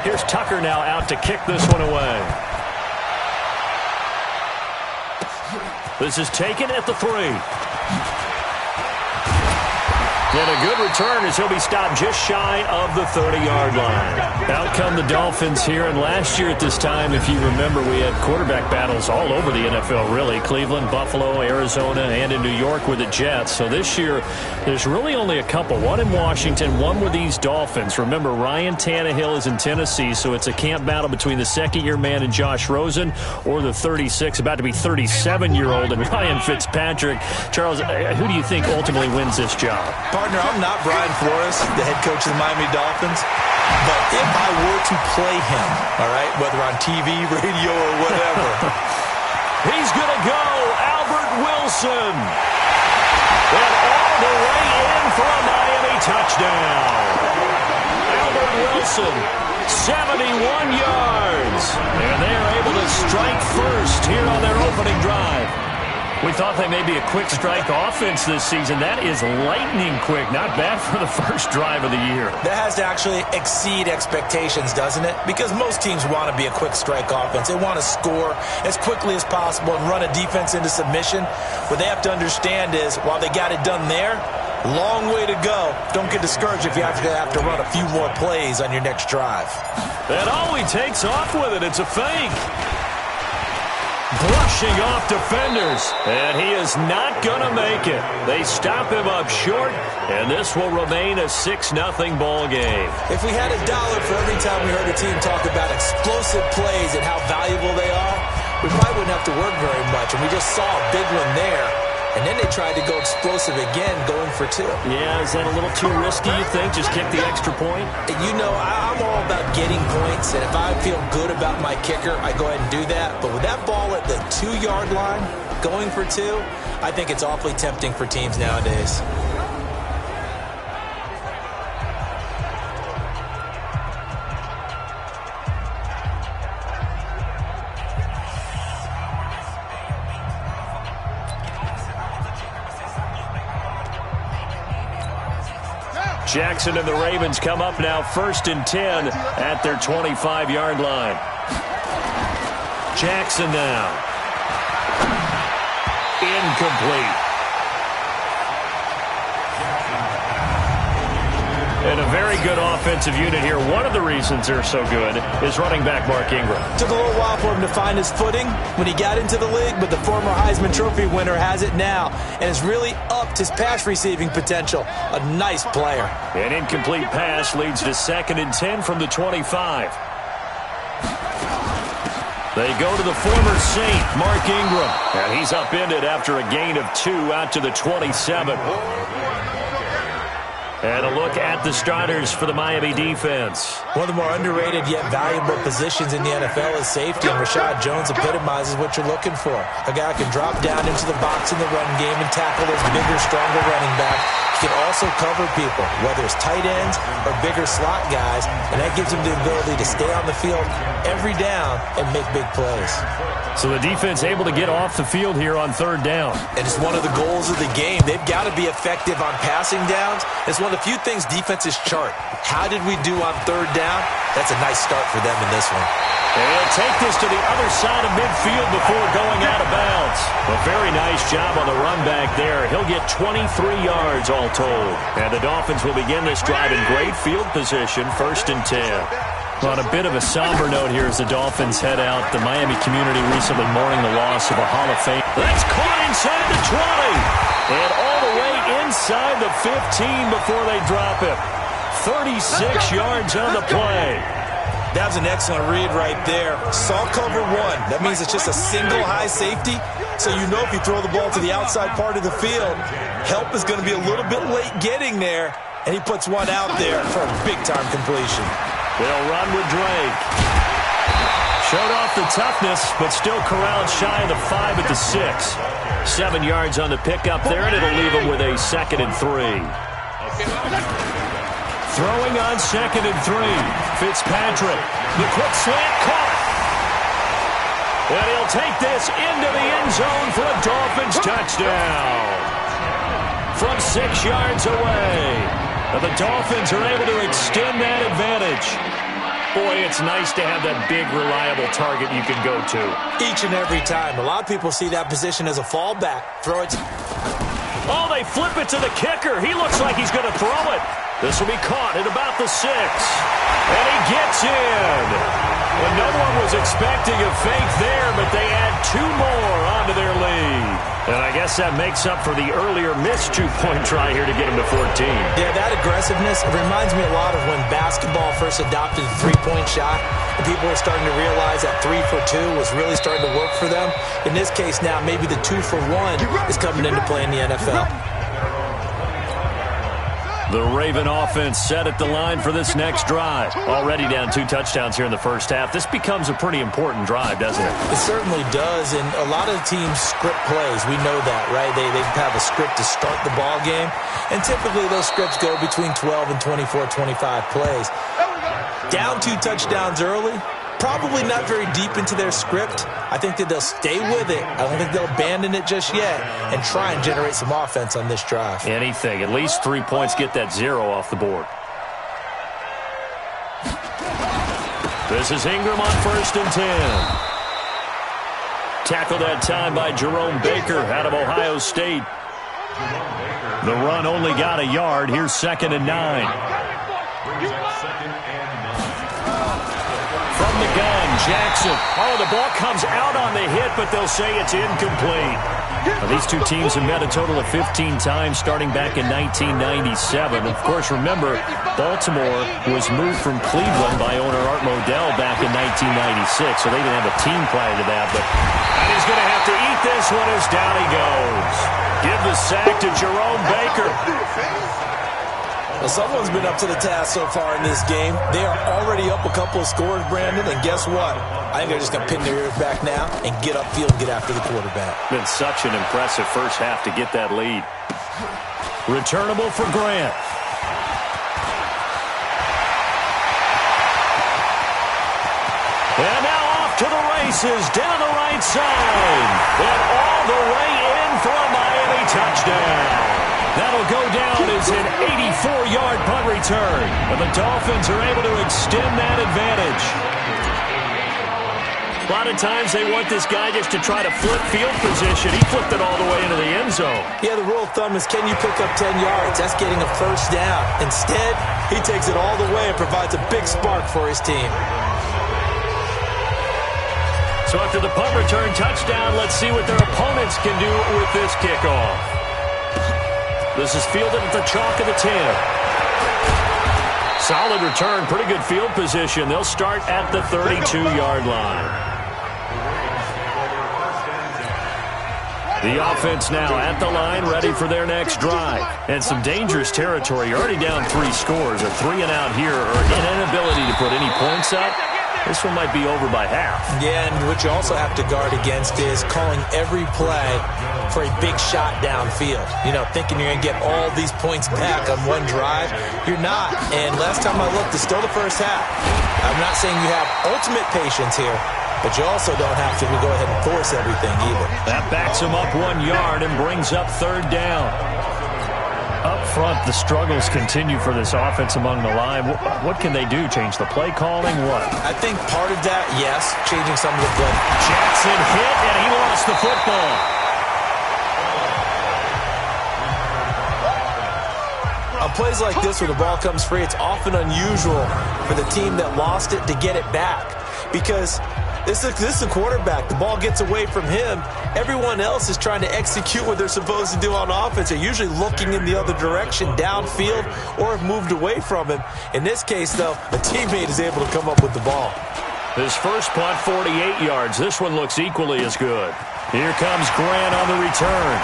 Here's Tucker now out to kick this one away. This is taken at the 3. And a good return as he'll be stopped just shy of the 30-yard line. Out come the Dolphins here, and last year at this time, if you remember, we had quarterback battles all over the NFL, really. Cleveland, Buffalo, Arizona, and in New York with the Jets. So this year, there's really only a couple. One in Washington, one with these Dolphins. Remember, Ryan Tannehill is in Tennessee, so it's a camp battle between the second-year man and Josh Rosen or the 36, about to be 37-year-old, and Ryan Fitzpatrick. Charles, who do you think ultimately wins this job? Partner, I'm not Brian Flores, the head coach of the Miami Dolphins, but if I were to play him, all right, whether on TV, radio, or whatever. He's going to go, Albert Wilson. And all the way in for a Miami touchdown. Albert Wilson, 71 yards. And they are able to strike first here on their opening drive. We thought they may be a quick strike offense this season. That is lightning quick. Not bad for the first drive of the year. That has to actually exceed expectations, doesn't it? Because most teams want to be a quick strike offense. They want to score as quickly as possible and run a defense into submission. What they have to understand is, while they got it done there, long way to go. Don't get discouraged if you have to run a few more plays on your next drive. And all he takes off with it, it's a fake. Brushing off defenders, and he is not going to make it. They stop him up short, and this will remain a 6-0 ball game. If we had $1 for every time we heard a team talk about explosive plays and how valuable they are, we probably wouldn't have to work very much, and we just saw a big one there. And then they tried to go explosive again, going for 2. Yeah, is that a little too risky, you think? Just kick the extra point? And you know, I'm all about getting points, and if I feel good about my kicker, I go ahead and do that. But with that ball at the 2-yard line, going for 2, I think it's awfully tempting for teams nowadays. Jackson and the Ravens come up now 1st and 10 at their 25-yard line. Jackson now. Incomplete. And a very good offensive unit here. One of the reasons they're so good is running back Mark Ingram. Took a little while for him to find his footing when he got into the league, but the former Heisman Trophy winner has it now and has really upped his pass receiving potential. A nice player. An incomplete pass leads to 2nd and 10 from the 25. They go to the former Saint, Mark Ingram. And he's upended after a gain of 2 out to the 27. And a look at the starters for the Miami defense. One of the more underrated yet valuable positions in the NFL is safety, and Rashad Jones epitomizes what you're looking for. A guy who can drop down into the box in the run game and tackle those bigger, stronger running backs. He can also cover people, whether it's tight ends or bigger slot guys, and that gives him the ability to stay on the field every down and make big plays. So the defense able to get off the field here on 3rd down. And it's one of the goals of the game. They've got to be effective on passing downs. It's one of the few things defenses chart. How did we do on 3rd down? That's a nice start for them in this one. And he'll take this to the other side of midfield before going out of bounds. A very nice job on the run back there. He'll get 23 yards all told. And the Dolphins will begin this drive in great field position, 1st and 10. On a bit of a somber note here as the Dolphins head out. The Miami community recently mourning the loss of a Hall of Fame. That's caught inside the 20. And all the way inside the 15 before they drop him. 36 yards on the play. That was an excellent read right there. Saw cover 1. That means it's just a single high safety. So you know if you throw the ball to the outside part of the field, help is going to be a little bit late getting there. And he puts one out there for a big-time completion. They'll run with Drake. Showed off the toughness, but still corralled shy of the 5 at the 6. 7 yards on the pickup there, and it'll leave him with a 2nd and 3. Throwing on 2nd and 3. Fitzpatrick. The quick slant caught. And he'll take this into the end zone for a Dolphins touchdown. From 6 yards away. The Dolphins are able to extend that advantage. Boy, it's nice to have that big, reliable target you can go to. Each and every time. A lot of people see that position as a fallback. Throw it. Oh, they flip it to the kicker. He looks like he's going to throw it. This will be caught at about the 6. And he gets in. Well, no one was expecting a fake there, but they add 2 more onto their lead. And I guess that makes up for the earlier missed 2-point try here to get him to 14. Yeah, that aggressiveness, it reminds me a lot of when basketball first adopted the three-point shot. And people were starting to realize that 3 for 2 was really starting to work for them. In this case now, maybe the 2 for 1 is coming into play in the NFL. The Raven offense set at the line for this next drive. Already down 2 touchdowns here in the first half. This becomes a pretty important drive, doesn't it? It certainly does, and a lot of teams script plays. We know that, right? They have a script to start the ball game, and typically those scripts go between 12 and 24, 25 plays. Down 2 touchdowns early, probably not very deep into their script. I think that they'll stay with it. I don't think they'll abandon it just yet and try and generate some offense on this drive. Anything. At least 3 points, get that 0 off the board. This is Ingram on 1st and 10. Tackled that time by Jerome Baker out of Ohio State. The run only got a yard. Here's 2nd and 9. From the gun, Jackson. Oh, the ball comes out on the hit, but they'll say it's incomplete. Now, these two teams have met a total of 15 times starting back in 1997. Of course, remember, Baltimore was moved from Cleveland by owner Art Modell back in 1996, so they didn't have a team prior to that. And he's going to have to eat this one as down he goes. Give the sack to Jerome Baker. Well, someone's been up to the task so far in this game. They are already up a couple of scores, Brandon, and guess what? I think they're just going to pin their ears back now and get upfield and get after the quarterback. Been such an impressive first half to get that lead. Returnable for Grant. And now off to the races, down the right side. And all the way in for a Miami touchdown. That'll go down as an 84-yard punt return. And the Dolphins are able to extend that advantage. A lot of times they want this guy just to try to flip field position. He flipped it all the way into the end zone. Yeah, the rule of thumb is can you pick up 10 yards? That's getting a first down. Instead, he takes it all the way and provides a big spark for his team. So after the punt return touchdown, let's see what their opponents can do with this kickoff. This is fielded at the chalk of the 10. Solid return, pretty good field position. They'll start at the 32-yard line. The offense now at the line, ready for their next drive. And some dangerous territory. You're already down 3 scores. A 3 and out here, or an inability to put any points up. This one might be over by half. Yeah, and what you also have to guard against is calling every play for a big shot downfield. You know, thinking you're going to get all these points back on one drive. You're not. And last time I looked, it's still the first half. I'm not saying you have ultimate patience here, but you also don't have to go ahead and force everything either. That backs him up 1 yard and brings up 3rd down. Up front, the struggles continue for this offense among the line. What can they do? Change the play calling? What? I think part of that, yes, changing some of the play. Jackson hit, and he lost the football. On plays like this where the ball comes free, it's often unusual for the team that lost it to get it back. Because this is a quarterback. The ball gets away from him. Everyone else is trying to execute what they're supposed to do on offense. They're usually looking in the other direction, downfield, or have moved away from him. In this case, though, a teammate is able to come up with the ball. His first punt, 48 yards. This one looks equally as good. Here comes Grant on the return.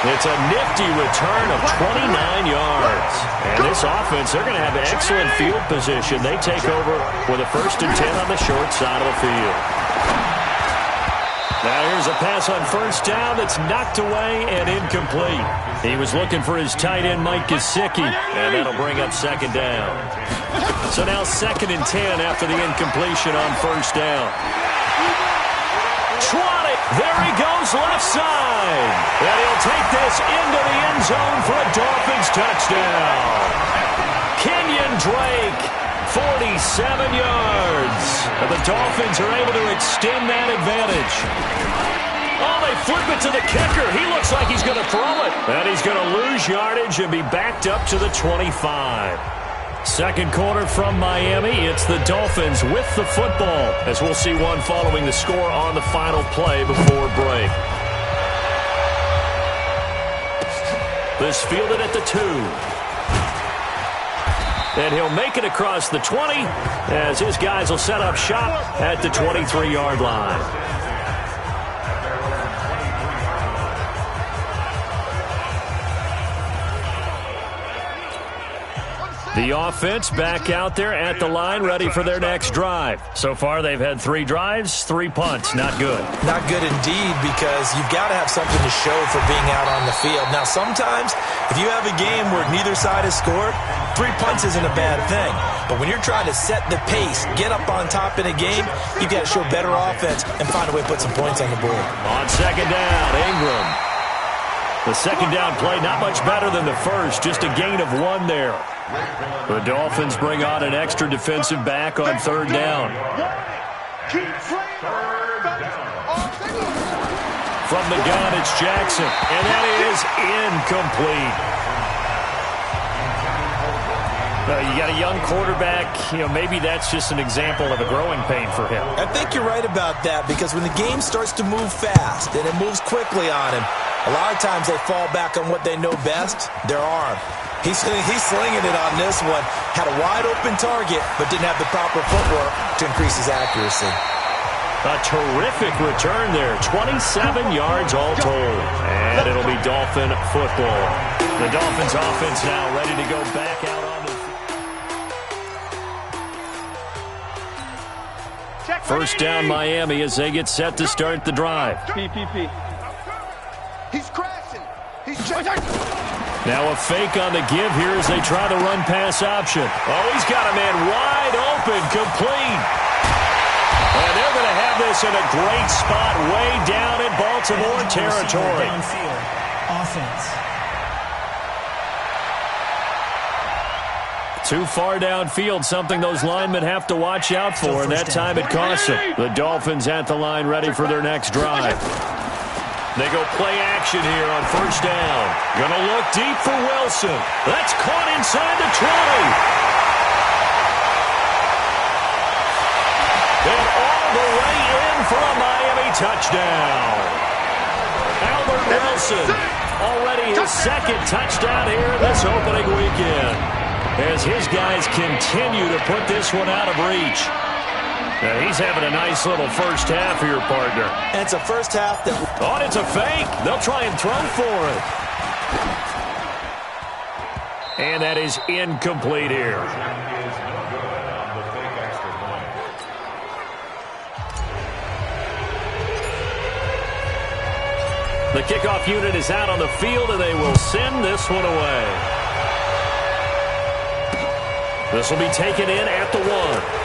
It's a nifty return of 29 yards. And this offense, they're going to have excellent field position. They take over with a 1st and 10 on the short side of the field. Now here's a pass on 1st down that's knocked away and incomplete. He was looking for his tight end, Mike Gesicki, and that'll bring up 2nd down. So now 2nd and 10 after the incompletion on 1st down. There he goes left side. And he'll take this into the end zone for a Dolphins touchdown. Kenyon Drake, 47 yards. And the Dolphins are able to extend that advantage. Oh, they flip it to the kicker. He looks like he's going to throw it. And he's going to lose yardage and be backed up to the 25. Second quarter from Miami. It's the Dolphins with the football, as we'll see one following the score on the final play before break. This fielded at the 2. And he'll make it across the 20 as his guys will set up shop at the 23-yard line. The offense back out there at the line, ready for their next drive. So far, they've had 3 drives, 3 punts. Not good. Not good indeed, because you've got to have something to show for being out on the field. Now, sometimes, if you have a game where neither side has scored, 3 punts isn't a bad thing. But when you're trying to set the pace, get up on top in a game, you've got to show better offense and find a way to put some points on the board. On second down, Ingram. The second down play, not much better than the first, just a gain of 1 there. The Dolphins bring on an extra defensive back on third down. From the gun, it's Jackson, and that is incomplete. You got a young quarterback, maybe that's just an example of a growing pain for him. I think you're right about that, because when the game starts to move fast and it moves quickly on him, a lot of times they fall back on what they know best, their arm. He's slinging it on this one. Had a wide-open target, but didn't have the proper footwork to increase his accuracy. A terrific return there. 27 yards all told. And it'll be Dolphin football. The Dolphins offense now ready to go back out on the field. First down Miami as they get set to start the drive. PPP. He's crashing. He's checking. Now a fake on the give here as they try the run-pass option. Oh, he's got a man wide open, complete. And they're going to have this in a great spot way down in Baltimore territory. Downfield. Offense. Too far downfield, something those linemen have to watch out for, and that time it costs them. The Dolphins at the line ready for their next drive. They go play action here on first down. Gonna look deep for Wilson. That's caught inside the 20. And all the way in for a Miami touchdown. Albert Wilson, already his second touchdown here this opening weekend, as his guys continue to put this one out of reach. Now he's having a nice little first half here, partner. And it's a first half that... Oh, it's a fake. They'll try and throw for it. And that is incomplete here. The kickoff unit is out on the field, and they will send this one away. This will be taken in at the 1.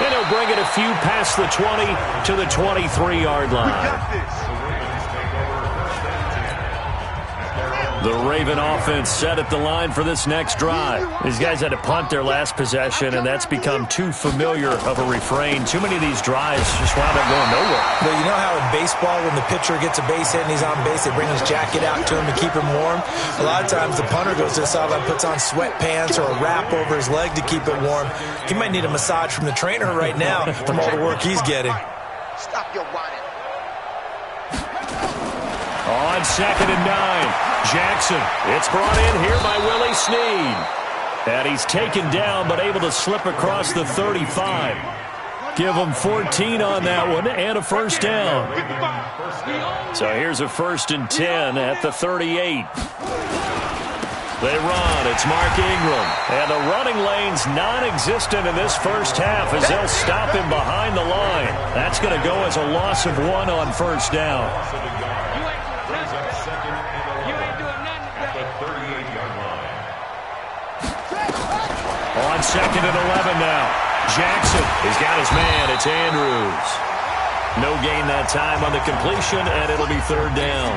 And he'll bring it a few past the 20 to the 23-yard line. The Raven offense set at the line for this next drive. These guys had to punt their last possession, and that's become too familiar of a refrain. Too many of these drives just wound up going nowhere. But you know how in baseball, when the pitcher gets a base hit and he's on base, they bring his jacket out to him to keep him warm? A lot of times the punter goes to the sideline, puts on sweatpants or a wrap over his leg to keep it warm. He might need a massage from the trainer right now from all the work he's getting. Stop your whining. On second and 9. Jackson, it's brought in here by Willie Snead. And he's taken down but able to slip across the 35. Give him 14 on that one and a first down. So here's a 1st and 10 at the 38. They run. It's Mark Ingram. And the running lane's non-existent in this first half as they'll stop him behind the line. That's going to go as a loss of 1 on first down. On second and 11 now. Jackson has got his man. It's Andrews. No gain that time on the completion, and it'll be 3rd down.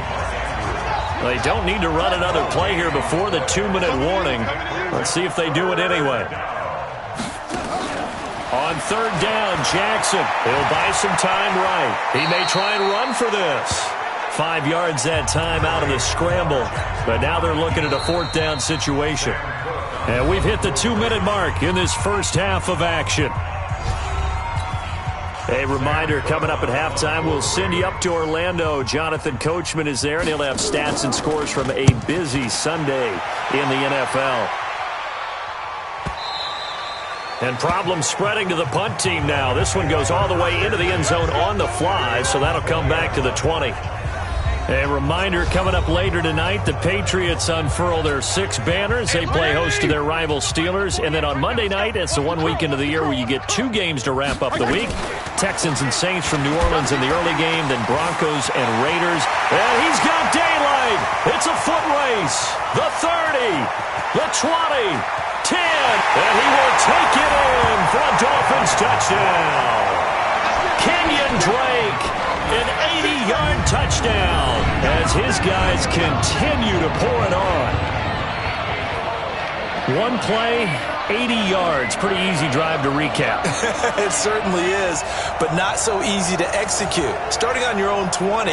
They don't need to run another play here before the 2-minute warning. Let's see if they do it anyway. On third down, Jackson. He'll buy some time right. He may try and run for this. 5 yards that time out of the scramble. But now they're looking at a fourth down situation. And we've hit the 2-minute mark in this first half of action. A reminder, coming up at halftime, we'll send you up to Orlando. Jonathan Coachman is there, and he'll have stats and scores from a busy Sunday in the NFL. And problems spreading to the punt team now. This one goes all the way into the end zone on the fly, so that'll come back to the 20. A reminder, coming up later tonight, the Patriots unfurl their 6 banners. They play host to their rival Steelers. And then on Monday night, it's the one weekend of the year where you get 2 games to wrap up the week. Texans and Saints from New Orleans in the early game, then Broncos and Raiders. And he's got daylight. It's a foot race. The 30, the 20, 10, and he will take it in for a Dolphins touchdown. Kenyon Drake, an 80-yard touchdown as his guys continue to pour it on. One play, 80 yards. Pretty easy drive to recap. It certainly is, but not so easy to execute. Starting on your own 20,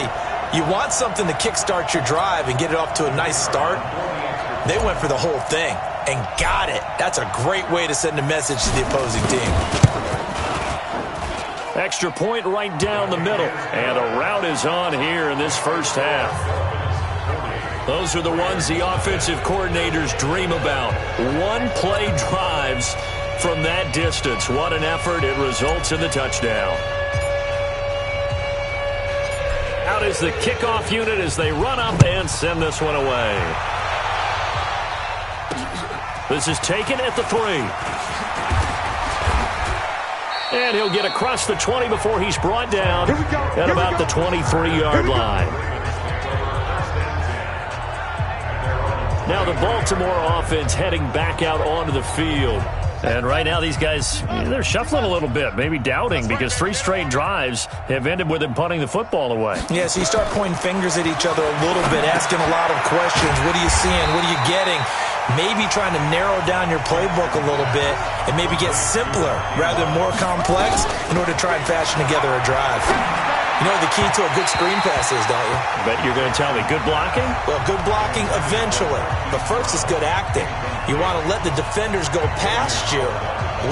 you want something to kickstart your drive and get it off to a nice start. They went for the whole thing and got it. That's a great way to send a message to the opposing team. Extra point right down the middle. And a rout is on here in this first half. Those are the ones the offensive coordinators dream about. One-play drives from that distance. What an effort. It results in the touchdown. Out is the kickoff unit as they run up and send this one away. This is taken at the 3. And he'll get across the 20 before he's brought down at about the 23-yard line. Now the Baltimore offense heading back out onto the field. And right now these guys, they're shuffling a little bit, maybe doubting, because 3 straight drives have ended with them punting the football away. Yeah, so you start pointing fingers at each other a little bit, asking a lot of questions. What are you seeing? What are you getting? Maybe trying to narrow down your playbook a little bit and maybe get simpler rather than more complex in order to try and fashion together a drive. You know what the key to a good screen pass is, don't you? Bet you're going to tell me good blocking? Well, good blocking eventually. But first is good acting. You want to let the defenders go past you,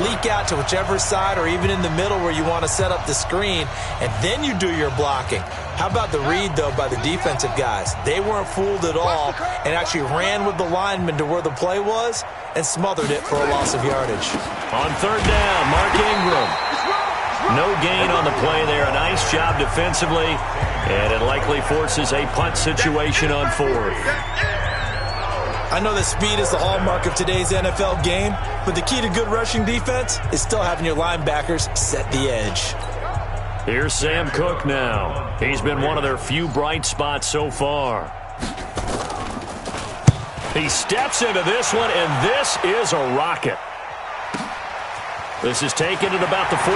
leak out to whichever side or even in the middle where you want to set up the screen, and then you do your blocking. How about the read, though, by the defensive guys? They weren't fooled at all and actually ran with the lineman to where the play was and smothered it for a loss of yardage. On third down, Mark Ingram. No gain on the play there. A nice job defensively, and it likely forces a punt situation on 4th. I know that speed is the hallmark of today's NFL game, but the key to good rushing defense is still having your linebackers set the edge. Here's Sam Cook now. He's been one of their few bright spots so far. He steps into this one, and this is a rocket. This is taken at about the 14.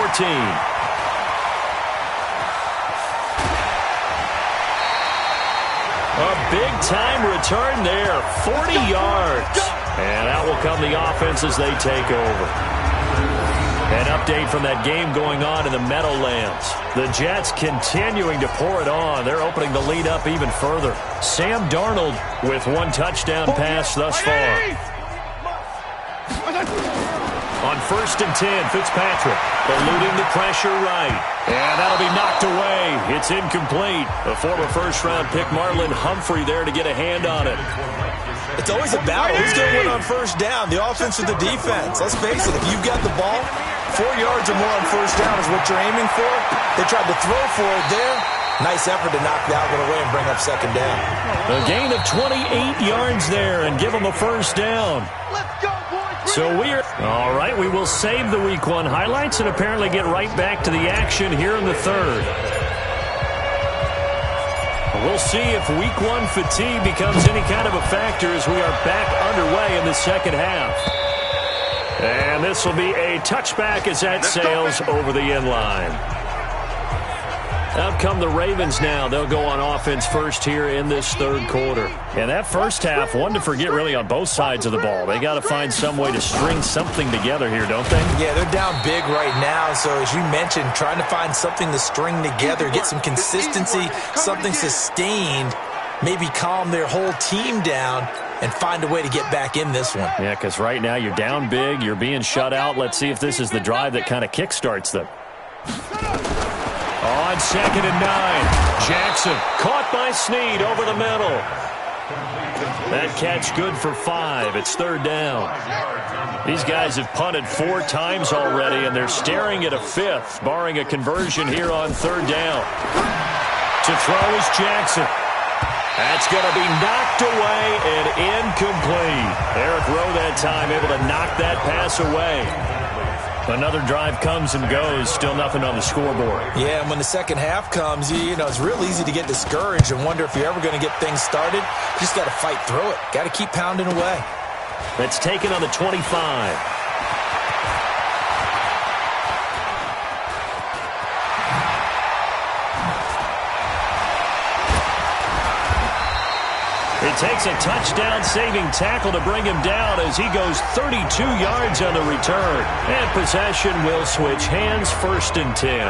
A big-time return there, 40 yards. And out will come the offense as they take over. An update from that game going on in the Meadowlands. The Jets continuing to pour it on. They're opening the lead up even further. Sam Darnold with 1 touchdown pass thus far. On 1st and 10, Fitzpatrick eluding the pressure right. And that'll be knocked away. It's incomplete. The former first-round pick Marlon Humphrey there to get a hand on it. It's always a battle. Who's going to win on first down, the offense or the defense? Let's face it, if you've got the ball, 4 yards or more on first down is what you're aiming for. They tried to throw for it there. Nice effort to knock that one away and bring up second down. A gain of 28 yards there and give them a first down. Let's go, boys. So we're all right. We will save the Week 1 highlights and apparently get right back to the action here in the 3rd. We'll see if Week 1 fatigue becomes any kind of a factor as we are back underway in the second half. And this will be a touchback as that sails over the end line. Out come the Ravens now. They'll go on offense first here in this third quarter. And that first half, one to forget really on both sides of the ball. They got to find some way to string something together here, don't they? Yeah, they're down big right now. So as you mentioned, trying to find something to string together, get some consistency, something sustained, maybe calm their whole team down and find a way to get back in this one. Yeah, because right now you're down big, you're being shut out. Let's see if this is the drive that kind of kickstarts them. On 2nd and 9, Jackson caught by Snead over the middle. That catch good for 5. It's 3rd down. These guys have punted 4 times already, and they're staring at a 5th, barring a conversion here on 3rd down. To throw is Jackson. That's going to be knocked away and incomplete. Eric Rowe that time able to knock that pass away. Another drive comes and goes, still nothing on the scoreboard. Yeah, and when the second half comes, you know, it's real easy to get discouraged and wonder if you're ever going to get things started. You just got to fight through it. Got to keep pounding away. That's taken on the 25. It takes a touchdown-saving tackle to bring him down as he goes 32 yards on the return. And possession will switch hands, 1st and 10.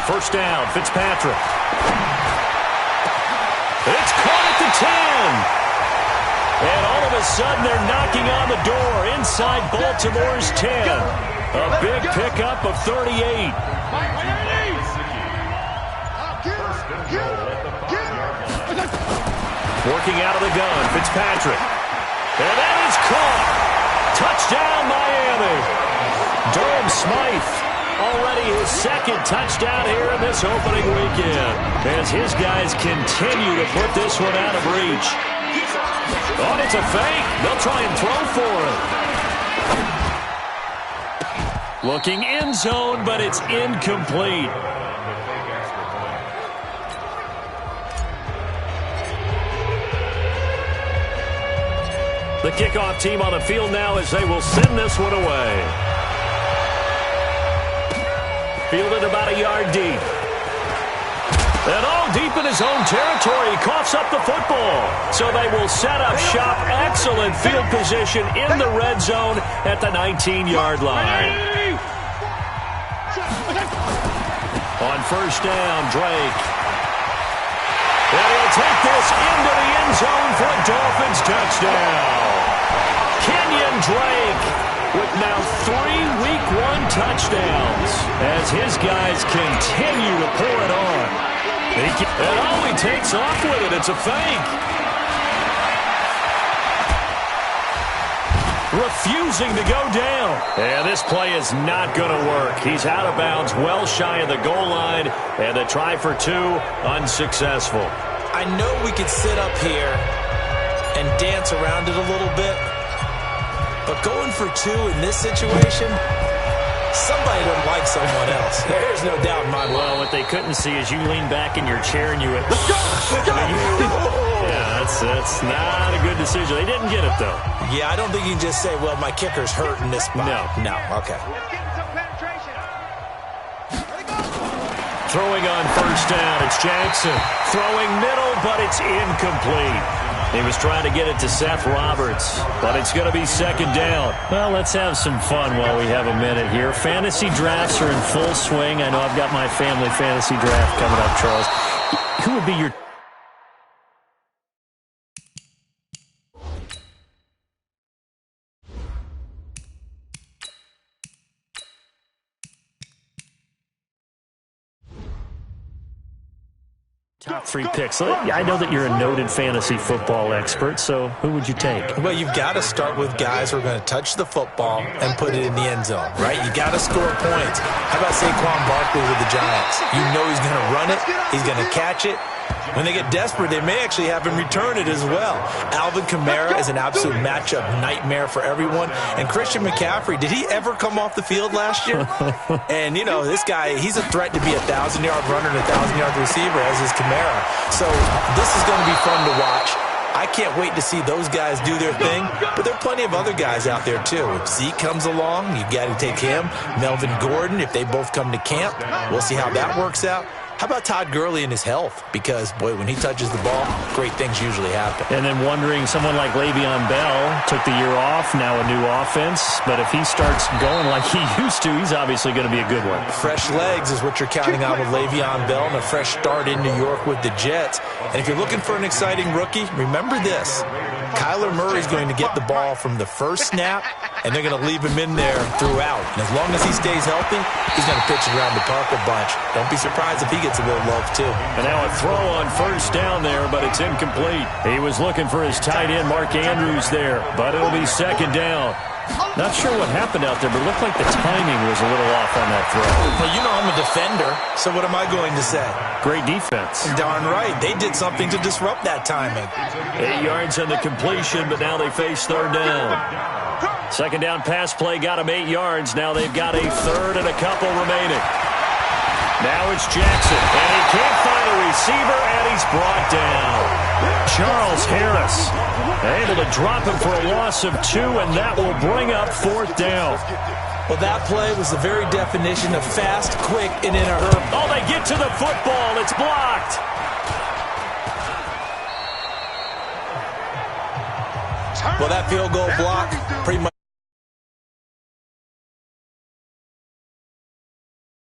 First down, Fitzpatrick. It's caught at the 10. And all of a sudden they're knocking on the door inside Baltimore's 10. A big pickup of 38. Working out of the gun, Fitzpatrick. And that is caught. Touchdown, Miami. Durham Smythe, already his 2nd touchdown here in this opening weekend, as his guys continue to put this one out of reach. Oh, it's a fake. They'll try and throw for him. Looking end zone, but it's incomplete. The kickoff team on the field now as they will send this one away. Fielded about a yard deep. And all deep in his own territory, he coughs up the football. So they will set up shop. Excellent field position in the red zone at the 19-yard line. On first down, Drake. And he'll take this into the end zone for a Dolphins touchdown. Kenyon Drake with now 3 Week 1 touchdowns as his guys continue to pour it on. And all he takes off with it, it's a fake. Refusing to go down. And this play is not going to work. He's out of bounds, well shy of the goal line, and the try for 2, unsuccessful. I know we could sit up here and dance around it a little bit, but going for 2 in this situation, somebody doesn't like someone else. There's no doubt in my mind. Well, what they couldn't see is you lean back in your chair and you went, yeah, that's not a good decision. They didn't get it, though. Yeah, I don't think you can just say, well, my kicker's hurt in this spot. No. Okay. Throwing on first down, it's Jackson. Throwing middle, but it's incomplete. He was trying to get it to Seth Roberts, but it's going to be 2nd down. Well, let's have some fun while we have a minute here. Fantasy drafts are in full swing. I know I've got my family fantasy draft coming up, Charles. Who would be your top 3 picks? I know that you're a noted fantasy football expert, so who would you take? Well, you've got to start with guys who are going to touch the football and put it in the end zone, right? You got to score points. How about Saquon Barkley with the Giants? You know he's going to run it. He's going to catch it. When they get desperate, they may actually have him return it as well. Alvin Kamara is an absolute matchup nightmare for everyone. And Christian McCaffrey, did he ever come off the field last year? And, you know, this guy, he's a threat to be a 1,000-yard runner and a 1,000-yard receiver, as is Kamara. So this is going to be fun to watch. I can't wait to see those guys do their thing, but there are plenty of other guys out there too. If Zeke comes along, you got to take him. Melvin Gordon, if they both come to camp, we'll see how that works out. How about Todd Gurley and his health? Because, boy, when he touches the ball, great things usually happen. And then wondering, someone like Le'Veon Bell took the year off, now a new offense. But if he starts going like he used to, he's obviously going to be a good one. Fresh legs is what you're counting on with Le'Veon Bell and a fresh start in New York with the Jets. And if you're looking for an exciting rookie, remember this. Kyler Murray's going to get the ball from the first snap, and they're going to leave him in there throughout. And as long as he stays healthy, he's going to pitch it around the park a bunch. Don't be surprised if he gets a little love, too. And now a throw on first down there, but it's incomplete. He was looking for his tight end, Mark Andrews, there, but it'll be second down. Not sure what happened out there, but it looked like the timing was a little off on that throw. Well, you know I'm a defender, so what am I going to say? Great defense. Darn right. They did something to disrupt that timing. 8 yards on the completion, but now they face third down. Second down pass play got them 8 yards. Now they've got a third and a couple remaining. Now it's Jackson, and he can't find a receiver, and he's brought down. Charles Harris able to drop him for a loss of 2, and that will bring up fourth down. Well, that play was the very definition of fast, quick, and in a hurry. Oh, they get to the football. It's blocked. Well, that field goal block pretty much.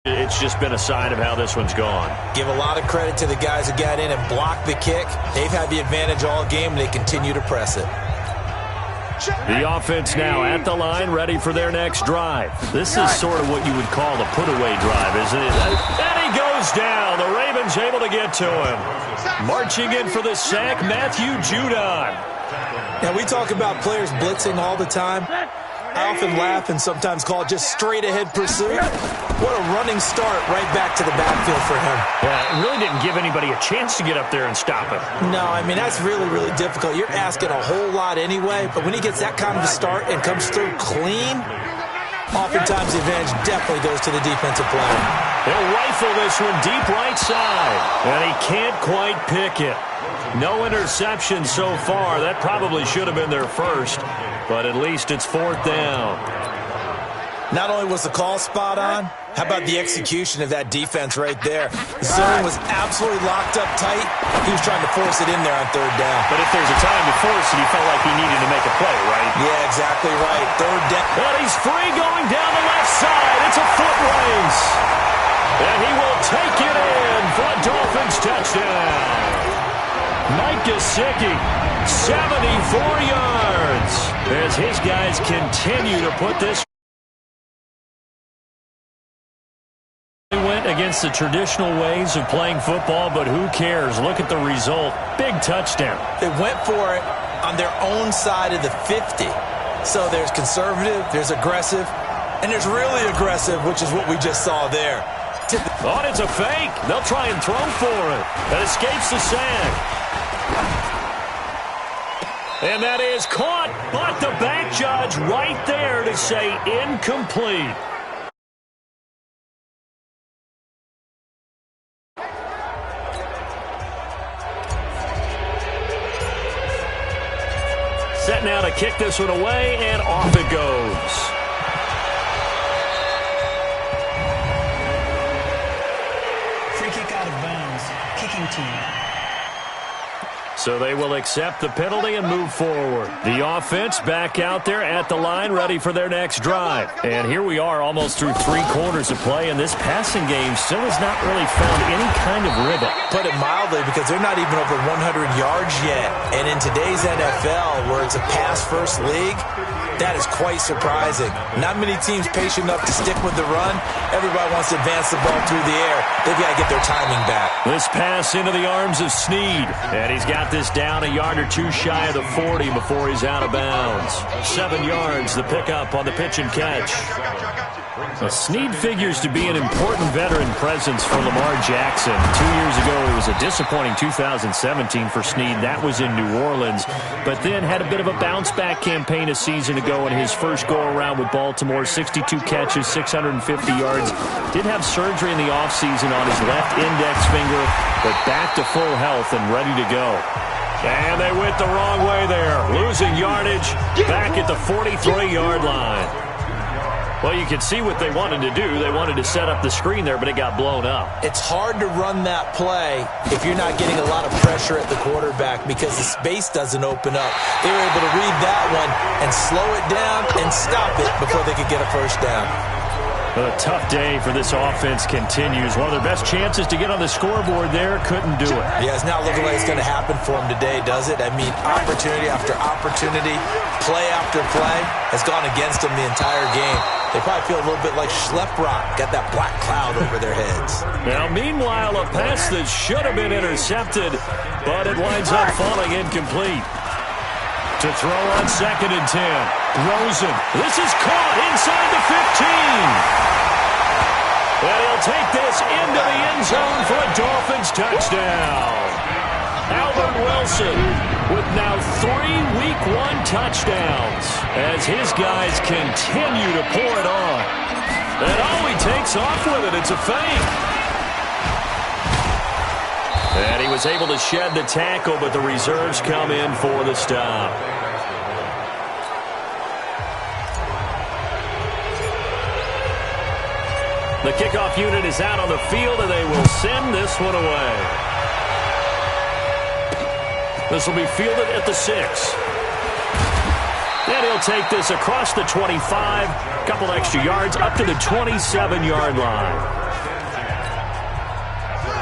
It's just been a sign of how this one's gone. Give a lot of credit to the guys who got in and blocked the kick. They've had the advantage all game, and they continue to press it. The offense now at the line, ready for their next drive. This is sort of what you would call a put-away drive, isn't it? And he goes down. The Ravens able to get to him. Marching in for the sack, Matthew Judon. Now, we talk about players blitzing all the time. I often laugh and sometimes call it just straight-ahead pursuit. What a running start right back to the backfield for him. Yeah, it really didn't give anybody a chance to get up there and stop him. No, I mean, that's really, really difficult. You're asking a whole lot anyway, but when he gets that kind of a start and comes through clean, oftentimes the advantage definitely goes to the defensive player. They'll rifle this one deep right side, and he can't quite pick it. No interception so far. That probably should have been their first, but at least it's fourth down. Not only was the call spot on, how about the execution of that defense right there? The zone was absolutely locked up tight. He was trying to force it in there on third down. But if there's a time to force it, he felt like he needed to make a play, right? Yeah, exactly right. Third down. But he's free going down the left side. It's a foot race. And he will take it in for a Dolphins touchdown. Mike Gesicki, 74 yards, as his guys continue to put this. They went against the traditional ways of playing football, but who cares? Look at the result. Big touchdown. They went for it on their own side of the 50. So there's conservative, there's aggressive, and there's really aggressive, which is what we just saw there. Oh, it's a fake. They'll try and throw for it. That escapes the sack. And that is caught, but the back judge right there to say incomplete. Set now to kick this one away, and off it goes. Free kick out of bounds. Kicking team. So they will accept the penalty and move forward. The offense back out there at the line, ready for their next drive. And here we are almost through 3 quarters of play, and this passing game still has not really found any kind of rhythm. Put it mildly, because they're not even over 100 yards yet. And in today's NFL, where it's a pass-first league, that is quite surprising. Not many teams patient enough to stick with the run. Everybody wants to advance the ball through the air. They've got to get their timing back. This pass into the arms of Snead. And he's got this down a yard or two shy of the 40 before he's out of bounds. 7 yards, the pickup on the pitch and catch. Now, Snead figures to be an important veteran presence for Lamar Jackson. 2 years ago, it was a disappointing 2017 for Snead. That was in New Orleans. But then had a bit of a bounce-back campaign a season ago in his first go-around with Baltimore. 62 catches, 650 yards. Did have surgery in the offseason on his left index finger, but back to full health and ready to go. And they went the wrong way there, losing yardage back at the 43-yard line. Well, you can see what they wanted to do. They wanted to set up the screen there, but it got blown up. It's hard to run that play if you're not getting a lot of pressure at the quarterback because the space doesn't open up. They were able to read that one and slow it down and stop it before they could get a first down. A tough day for this offense continues. One of their best chances to get on the scoreboard there, couldn't do it. Yeah, it's not looking like it's going to happen for them today, does it? I mean, opportunity after opportunity, play after play has gone against them the entire game. They probably feel a little bit like Schlepp-Rock, got that black cloud over their heads. Now, meanwhile, a pass that should have been intercepted, but it winds up falling incomplete. To throw on 2nd and 10. Rosen. This is caught inside the 15. And he'll take this into the end zone for a Dolphins touchdown. Albert Wilson with now 3 Week 1 touchdowns as his guys continue to pour it on. And all he takes off with it, it's a fake. And he was able to shed the tackle, but the reserves come in for the stop. The kickoff unit is out on the field, and they will send this one away. This will be fielded at the 6. And he'll take this across the 25, a couple extra yards, up to the 27-yard line.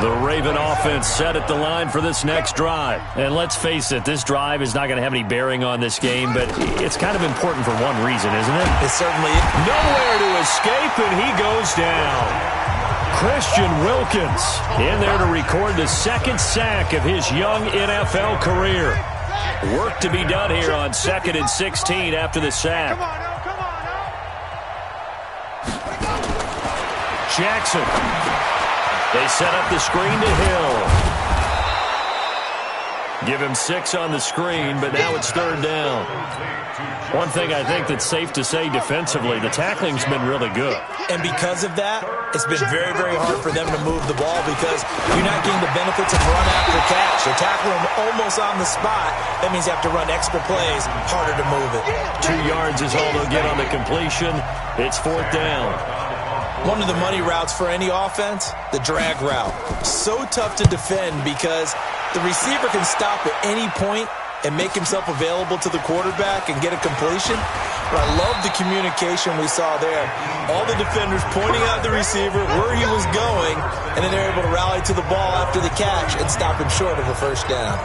The Raven offense set at the line for this next drive. And let's face it, this drive is not going to have any bearing on this game, but it's kind of important for one reason, isn't it? It certainly is. Nowhere to escape, and he goes down. Christian Wilkins in there to record the 2nd sack of his young NFL career. Work to be done here on 2nd and 16 after the sack. Jackson. They set up the screen to Hill. Give him 6 on the screen, but now it's 3rd down. One thing I think that's safe to say defensively, the tackling's been really good. And because of that, it's been very, very hard for them to move the ball because you're not getting the benefits of run after catch. They're tackling them almost on the spot. That means you have to run extra plays, harder to move it. 2 yards is all they'll get on the completion. It's 4th down. One of the money routes for any offense, the drag route. So tough to defend because the receiver can stop at any point and make himself available to the quarterback and get a completion. But I love the communication we saw there. All the defenders pointing out the receiver, where he was going, and then they're able to rally to the ball after the catch and stop him short of a first down.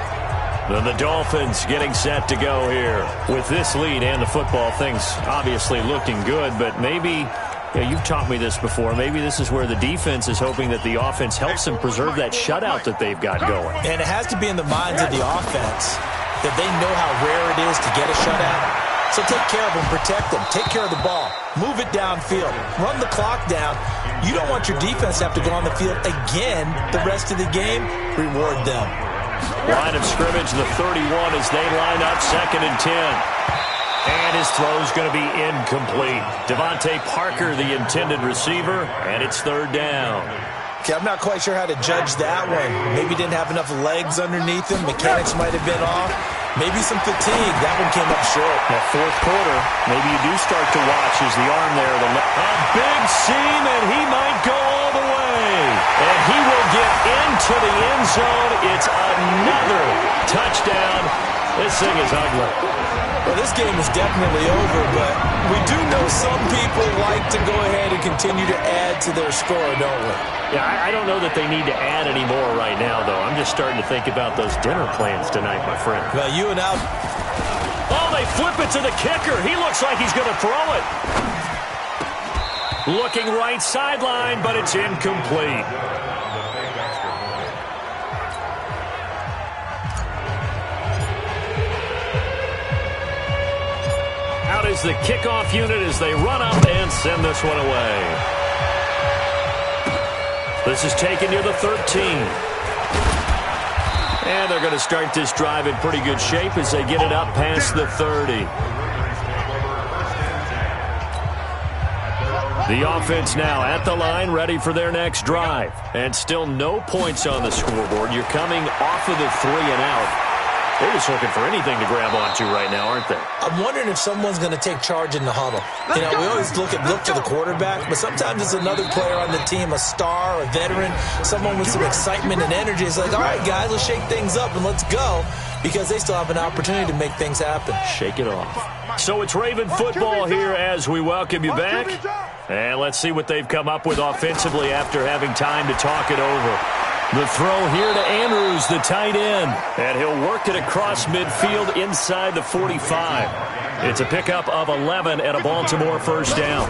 Then the Dolphins getting set to go here. With this lead and the football, things obviously looking good, but maybe... Yeah, you've taught me this before. Maybe this is where the defense is hoping that the offense helps them preserve that shutout that they've got going. And it has to be in the minds of the offense that they know how rare it is to get a shutout. So take care of them, protect them, take care of the ball, move it downfield, run the clock down. You don't want your defense to have to go on the field again the rest of the game. Reward them. Line of scrimmage, the 31 as they line up 2nd and 10. And his throw's going to be incomplete. Devontae Parker, the intended receiver, and it's 3rd down. Okay, I'm not quite sure how to judge that one. Maybe didn't have enough legs underneath him. Mechanics might have been off. Maybe some fatigue. That one came up short. That 4th quarter, maybe you do start to watch as the arm there. A big seam, and he might go all the way. And he will get into the end zone. It's another touchdown. This thing is ugly. Well, this game is definitely over, but we do know some people like to go ahead and continue to add to their score, don't we? Yeah, I don't know that they need to add any more right now, though. I'm just starting to think about those dinner plans tonight, my friend. Well, you and I... Oh, they flip it to the kicker. He looks like he's going to throw it. Looking right sideline, but it's incomplete. Out is the kickoff unit as they run up and send this one away. This is taken near the 13. And they're going to start this drive in pretty good shape as they get it up past the 30. The offense now at the line, ready for their next drive. And still no points on the scoreboard. You're coming off of the 3 and out. They're just looking for anything to grab onto right now, aren't they? I'm wondering if someone's going to take charge in the huddle. You know, we always look to the quarterback, but sometimes it's another player on the team, a star, a veteran, someone with some excitement and energy. It's like, all right, guys, let's shake things up and let's go, because they still have an opportunity to make things happen. Shake it off. So it's Raven football here as we welcome you back. And let's see what they've come up with offensively after having time to talk it over. The throw here to Andrews, the tight end. And he'll work it across midfield inside the 45. It's a pickup of 11 and a Baltimore first down.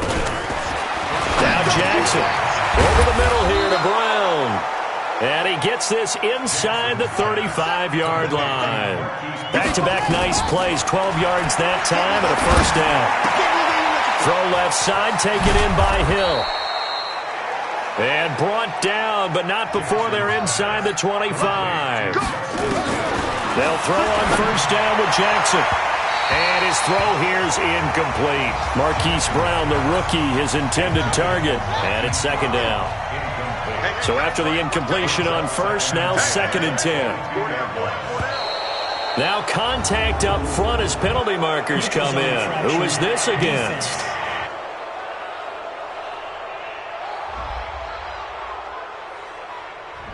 Now Jackson over the middle here to Brown. And he gets this inside the 35-yard line. Back-to-back nice plays, 12 yards that time and a first down. Throw left side, taken in by Hill. And brought down, but not before they're inside the 25. They'll throw on first down with Jackson. And his throw here's incomplete. Marquise Brown, the rookie, his intended target. And it's second down. So after the incompletion on first, now 2nd and 10. Now contact up front as penalty markers come in. Who is this against?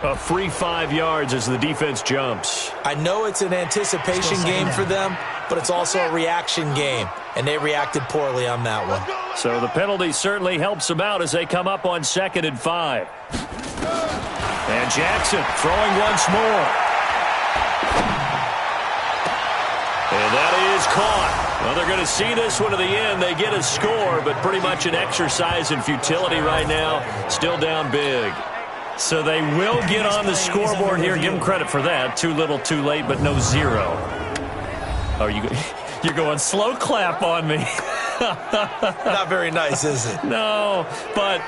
A free 5 yards as the defense jumps. I know it's an anticipation game for them, but it's also a reaction game, and they reacted poorly on that one. So the penalty certainly helps them out as they come up on 2nd and 5. And Jackson throwing once more. And that is caught. Well, they're going to see this one to the end. They get a score, but pretty much an exercise in futility right now. Still down big. So they will get on the scoreboard here. Give them credit for that. Too little, too late, but no zero. Oh, you're going slow clap on me. Not very nice, is it? No, but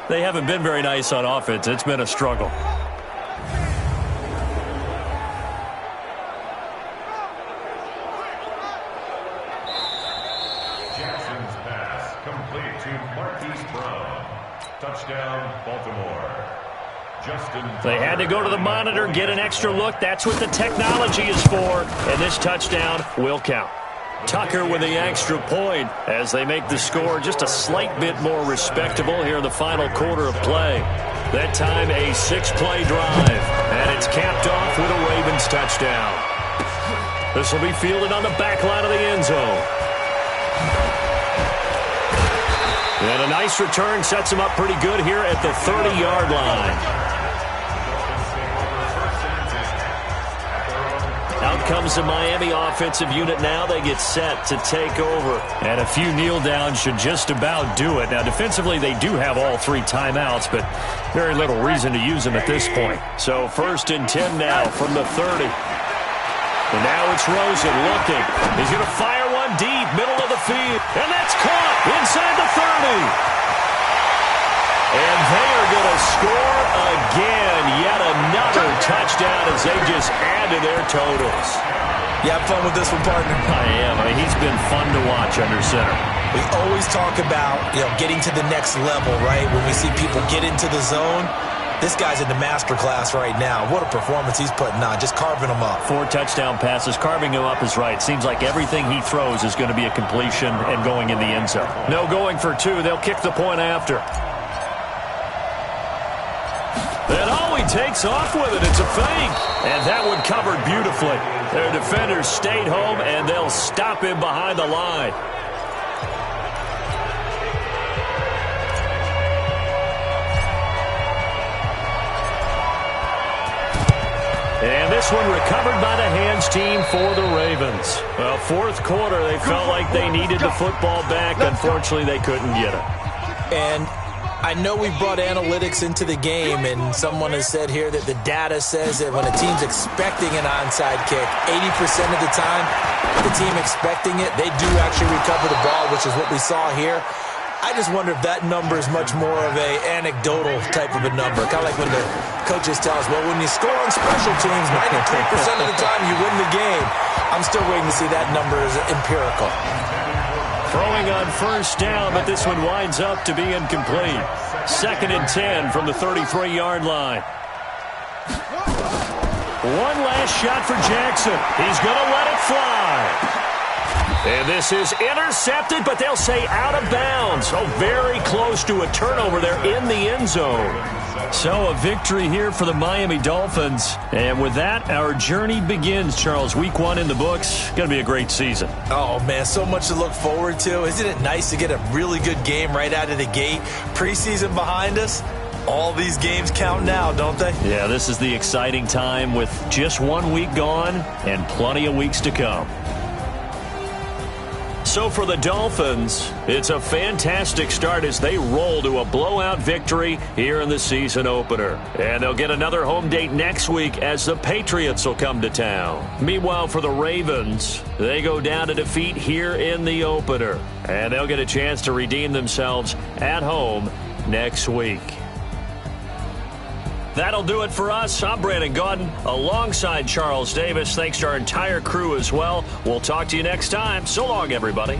they haven't been very nice on offense. It's been a struggle. Jackson's pass complete to Marquise Brown. Touchdown, Baltimore. They had to go to the monitor, get an extra look. That's what the technology is for. And this touchdown will count. Tucker with the extra point as they make the score just a slight bit more respectable here in the final quarter of play. That time a 6-play drive. And it's capped off with a Ravens touchdown. This will be fielded on the back line of the end zone. And a nice return sets him up pretty good here at the 30-yard line. Out comes the Miami offensive unit now. They get set to take over. And a few kneel downs should just about do it. Now, defensively, they do have all 3 timeouts, but very little reason to use them at this point. So 1st and 10 now from the 30. And now it's Rosen looking. He's going to fire one deep, middle of the field. And that's caught inside the 30. And they are going to score again. Yet another touchdown as they just add to their totals. You have fun with this one, partner? I am. I mean, he's been fun to watch under center. We always talk about, getting to the next level, right? When we see people get into the zone, this guy's in the master class right now. What a performance he's putting on, just carving them up. 4 touchdown passes. Carving him up is right. Seems like everything he throws is going to be a completion and going in the end zone. No going for 2. They'll kick the point after. And oh, he takes off with it. It's a fake. And that one covered beautifully. Their defenders stayed home, and they'll stop him behind the line. And this one recovered by the hands team for the Ravens. Well, 4th quarter, they felt like they needed the football back. Unfortunately, they couldn't get it. And I know we brought analytics into the game, and someone has said here that the data says that when a team's expecting an onside kick, 80% of the time, the team expecting it, they do actually recover the ball, which is what we saw here. I just wonder if that number is much more of a anecdotal type of a number. Kind of like when the coaches tell us, well, when you score on special teams, 93% of the time you win the game. I'm still waiting to see that number as empirical. Throwing on first down, but this one winds up to be incomplete. 2nd and 10 from the 33-yard line. One last shot for Jackson. He's going to let it fly. And this is intercepted, but they'll say out of bounds. Oh, very close to a turnover there in the end zone. So a victory here for the Miami Dolphins. And with that, our journey begins, Charles. Week 1 in the books. Going to be a great season. Oh, man, so much to look forward to. Isn't it nice to get a really good game right out of the gate? Preseason behind us. All these games count now, don't they? Yeah, this is the exciting time with just 1 week gone and plenty of weeks to come. So for the Dolphins, it's a fantastic start as they roll to a blowout victory here in the season opener. And they'll get another home date next week as the Patriots will come to town. Meanwhile, for the Ravens, they go down to defeat here in the opener. And they'll get a chance to redeem themselves at home next week. That'll do it for us. I'm Brandon Gaudin alongside Charles Davis. Thanks to our entire crew as well. We'll talk to you next time. So long, everybody.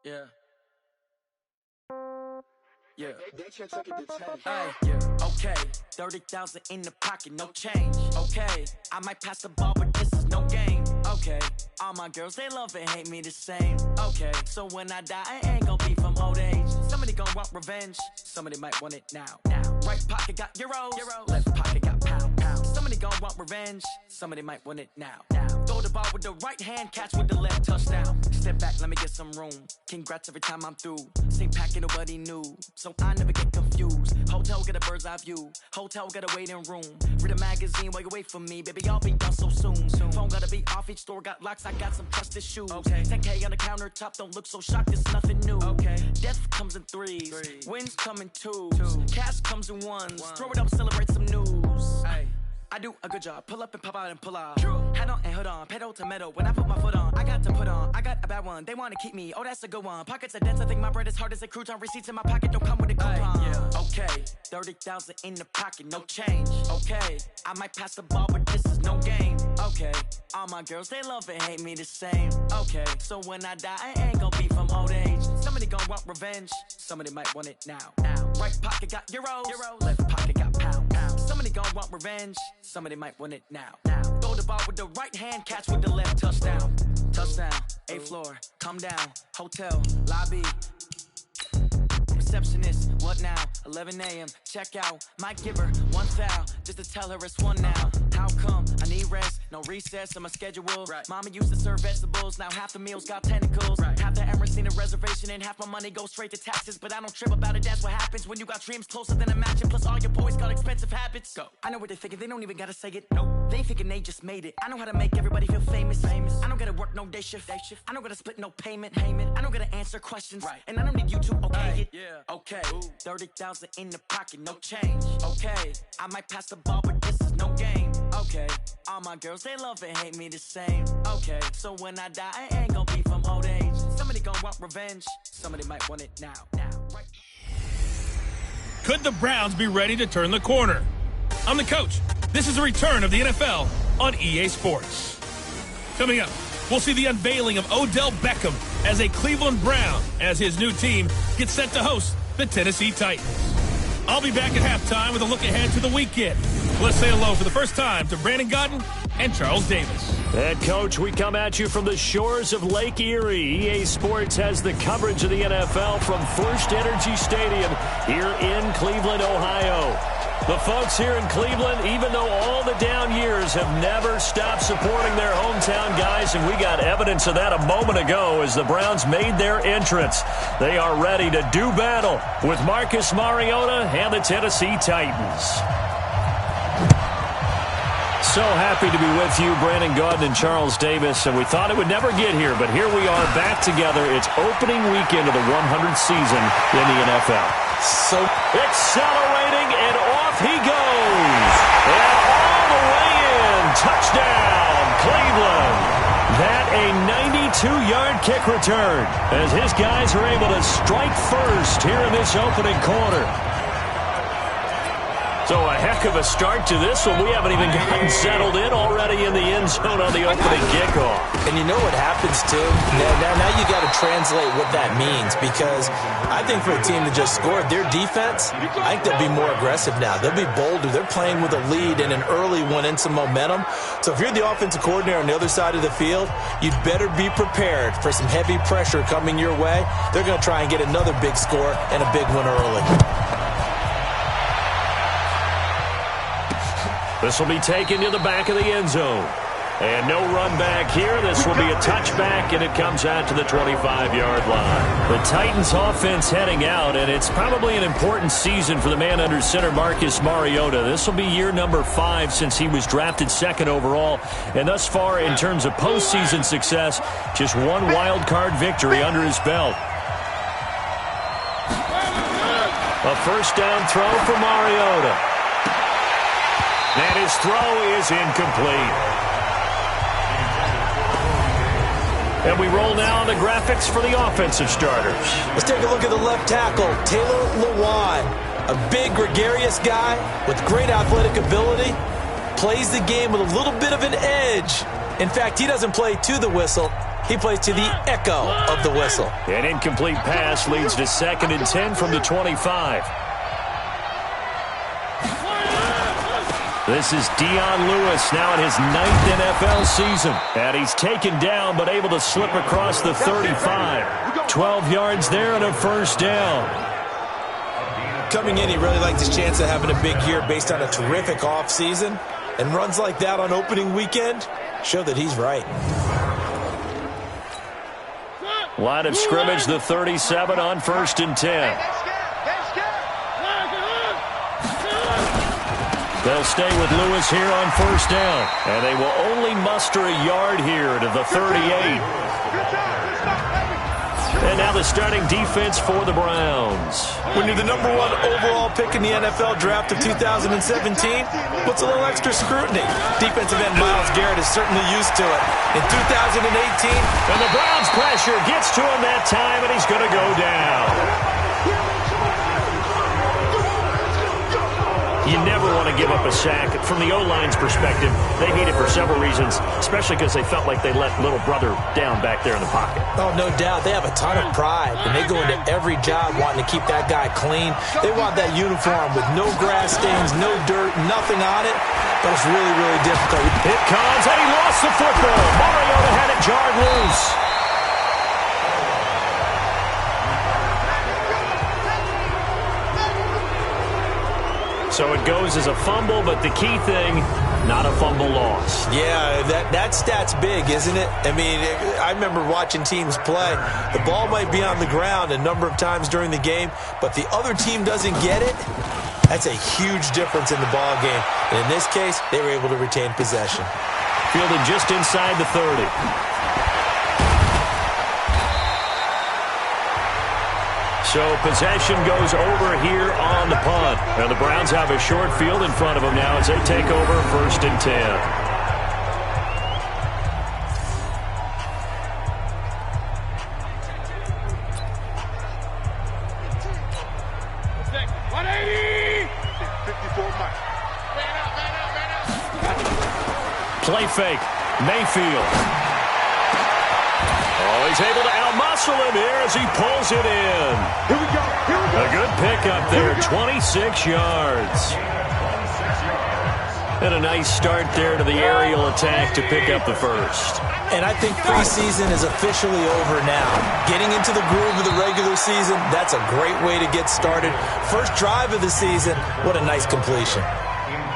Yeah. Yeah. Hey, yeah. Okay. 30,000 in the pocket, no change. Okay. I might pass the ball, but this is no game. Okay. All my girls, they love and hate me the same. Okay. So when I die, I ain't gonna be from old age. Somebody gonna want revenge. Somebody might want it now. Right pocket got euros. Left pocket got pounds. Somebody gonna want revenge. Somebody might want it now. Throw the ball with the right hand, catch with the left, touchdown. Step back, let me get some room. Congrats every time I'm through. Same packet, nobody knew, so I never get confused. Hotel get a bird's eye view. Hotel got a waiting room. Read a magazine while you wait for me, baby. I'll be done so soon. Phone gotta be off, each store got locks. I got some trusted shoes. 10K on the countertop, don't look so shocked. It's nothing new. Death comes in threes. Wins come in twos. Cash comes in ones. Throw it up, celebrate some news. I do a good job. Pull up and pop out and pull out. Head on and hood on. Pedal to metal. When I put my foot on, I got to put on. I got a bad one. They want to keep me. Oh, that's a good one. Pockets are dense. I think my bread is hard as a crouton. Receipts in my pocket don't come with a coupon. Okay. 30,000 in the pocket. No change. Okay. I might pass the ball, but this is no game. Okay. All my girls, they love and hate me the same. Okay. So when I die, I ain't gonna be from old age. Somebody gonna want revenge. Somebody might want it now. Right pocket got euros. Left pocket got pounds. Somebody gonna want revenge. Somebody might want it now. Throw the ball with the right hand, catch with the left, touchdown. Touchdown, 8th floor, come down, hotel, lobby. Receptionist, what now? 11 a.m., check out. Might give her one foul, just to tell her it's one now. How come? I need rest, no recess in my schedule. Mama used to serve vegetables, now half the meals got tentacles. Half the Emirates need a reservation and half my money goes straight to taxes. But I don't trip about it, that's what happens when you got dreams closer than a match. And plus all your boys got expensive habits. Go. I know what they're thinking, they don't even gotta say it. Nope. They thinking they just made it. I know how to make everybody feel famous. I don't gotta work no day shift. I don't gotta split no payment. I don't gotta answer questions. And I don't need you to okay it. Okay. 30,000 in the pocket, no change. Okay. I might pass the ball, but this is no game. Okay. All my girls, they love and hate me the same. Okay. So when I die, I ain't gonna be from old age. Somebody gonna want revenge. Somebody might want it now. Right. Could the Browns be ready to turn the corner? I'm the coach. This is a return of the NFL on EA Sports. Coming up, we'll see the unveiling of Odell Beckham as a Cleveland Brown as his new team gets set to host the Tennessee Titans. I'll be back at halftime with a look ahead to the weekend. Let's say hello for the first time to Brandon Gaudin and Charles Davis. And, Coach, we come at you from the shores of Lake Erie. EA Sports has the coverage of the NFL from First Energy Stadium here in Cleveland, Ohio. The folks here in Cleveland, even though all the down years, have never stopped supporting their hometown guys, and we got evidence of that a moment ago as the Browns made their entrance. They are ready to do battle with Marcus Mariota and the Tennessee Titans. So happy to be with you, Brandon Gaudin and Charles Davis, and we thought it would never get here, but here we are back together. It's opening weekend of the 100th season in the NFL. So accelerating, and off he goes. And all the way in. Touchdown, Cleveland. That a 92-yard kick return as his guys are able to strike first here in this opening quarter. So a heck of a start to this one. We haven't even gotten settled in already in the end zone on the opening kickoff. And you know what happens, too? Now you got to translate what that means, because I think for a team that just scored, their defense, I think they'll be more aggressive now. They'll be bolder. They're playing with a lead and an early one and some momentum. So if you're the offensive coordinator on the other side of the field, you'd better be prepared for some heavy pressure coming your way. They're going to try and get another big score and a big one early. This will be taken to the back of the end zone. And no run back here. This will be a touchback, and it comes out to the 25-yard line. The Titans offense heading out, and it's probably an important season for the man under center, Marcus Mariota. This will be year number 5 since he was drafted 2nd overall. And thus far, in terms of postseason success, just one wild card victory under his belt. A first down throw for Mariota. And his throw is incomplete. And we roll now on the graphics for the offensive starters. Let's take a look at the left tackle, Taylor Lewan. A big, gregarious guy with great athletic ability. Plays the game with a little bit of an edge. In fact, he doesn't play to the whistle. He plays to the echo of the whistle. An incomplete pass leads to 2nd and 10 from the 25. This is Dion Lewis now in his 9th NFL season. And he's taken down but able to slip across the 35. 12 yards there and a first down. Coming in, he really liked his chance of having a big year based on a terrific offseason. And runs like that on opening weekend show that he's right. Line of scrimmage, the 37 on 1st and 10. They'll stay with Lewis here on 1st down. And they will only muster a yard here to the 38. And now the starting defense for the Browns. When you're the number 1 overall pick in the NFL draft of 2017, what's a little extra scrutiny? Defensive end Myles Garrett is certainly used to it. In 2018, and the Browns pressure gets to him that time, and he's going to go down. You never want to give up a sack. From the O-line's perspective, they need it for several reasons, especially because they felt like they let little brother down back there in the pocket. Oh, no doubt. They have a ton of pride, and they go into every job wanting to keep that guy clean. They want that uniform with no grass stains, no dirt, nothing on it, but it's really, really difficult. It comes, and he lost the football. Mariota had it jarred loose. So it goes as a fumble, but the key thing, not a fumble loss. Yeah, that stat's big, isn't it? I mean, I remember watching teams play. The ball might be on the ground a number of times during the game, but the other team doesn't get it. That's a huge difference in the ball game. And in this case, they were able to retain possession. Fielded just inside the 30. So possession goes over here on the punt. And the Browns have a short field in front of them now as they take over 1st and 10. Play fake. Mayfield. Oh, Oh, he's able to outmuscle him here as he pulls it in. Here we go. A good pickup there, 26 yards. And a nice start there to the aerial attack to pick up the first. And I think preseason is officially over now. Getting into the groove of the regular season, that's a great way to get started. First drive of the season, what a nice completion.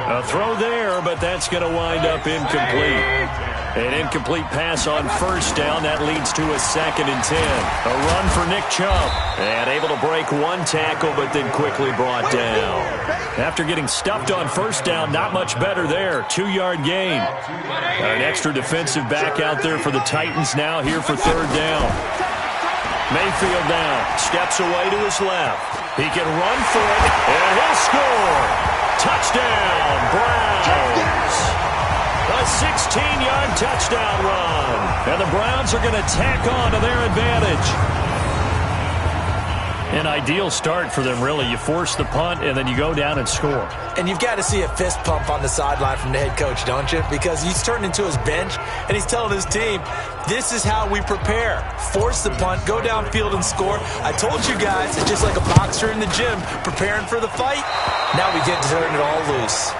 A throw there, but that's going to wind up incomplete. An incomplete pass on first down. That leads to a 2nd and 10. A run for Nick Chubb. And able to break one tackle, but then quickly brought down. After getting stuffed on first down, not much better there. 2-yard gain. An extra defensive back out there for the Titans now here for 3rd down. Mayfield now. Steps away to his left. He can run for it, and he'll score. Touchdown, Browns. A 16-yard touchdown run. And the Browns are going to tack on to their advantage. An ideal start for them, really. You force the punt, and then you go down and score. And you've got to see a fist pump on the sideline from the head coach, don't you? Because he's turned into his bench, and he's telling his team, this is how we prepare. Force the punt, go downfield and score. I told you guys, it's just like a boxer in the gym preparing for the fight. Now we get to turn it all loose.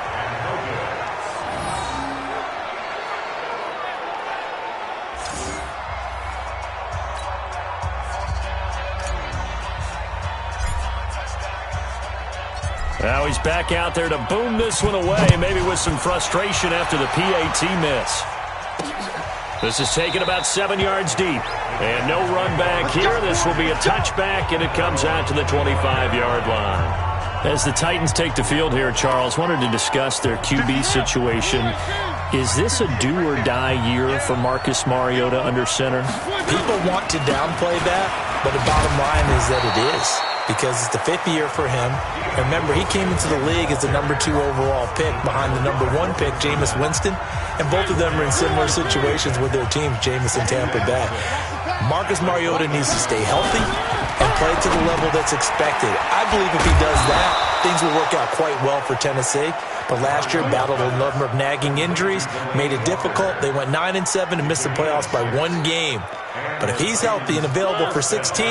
Now he's back out there to boom this one away, maybe with some frustration after the PAT miss. This is taken about 7 yards deep. And no run back here. This will be a touchback, and it comes out to the 25-yard line. As the Titans take the field here, Charles, wanted to discuss their QB situation. Is this a do-or-die year for Marcus Mariota under center? People want to downplay that, but the bottom line is that it is. Because it's the 5th year for him. And remember, he came into the league as the number 2 overall pick behind the number 1 pick, Jameis Winston. And both of them are in similar situations with their teams, Jameis and Tampa Bay. Marcus Mariota needs to stay healthy and play to the level that's expected. I believe if he does that, things will work out quite well for Tennessee. But last year, battled a number of nagging injuries, made it difficult. They went 9-7 and missed the playoffs by 1 game. But if he's healthy and available for 16,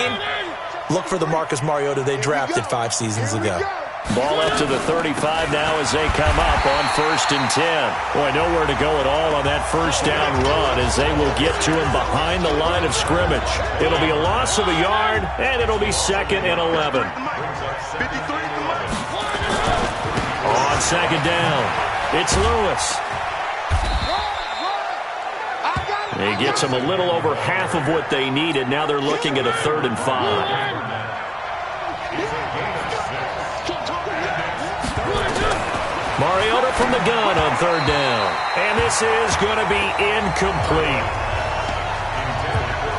look for the Marcus Mariota they drafted 5 seasons ago. Ball up to the 35 now as they come up on 1st and 10. Boy, nowhere to go at all on that first down run as they will get to him behind the line of scrimmage. It'll be a loss of a yard, and it'll be 2nd and 11. On 2nd down, it's Lewis. He gets them a little over half of what they needed. Now they're looking at a 3rd and 5. Mariota from the gun on 3rd down. And this is going to be incomplete.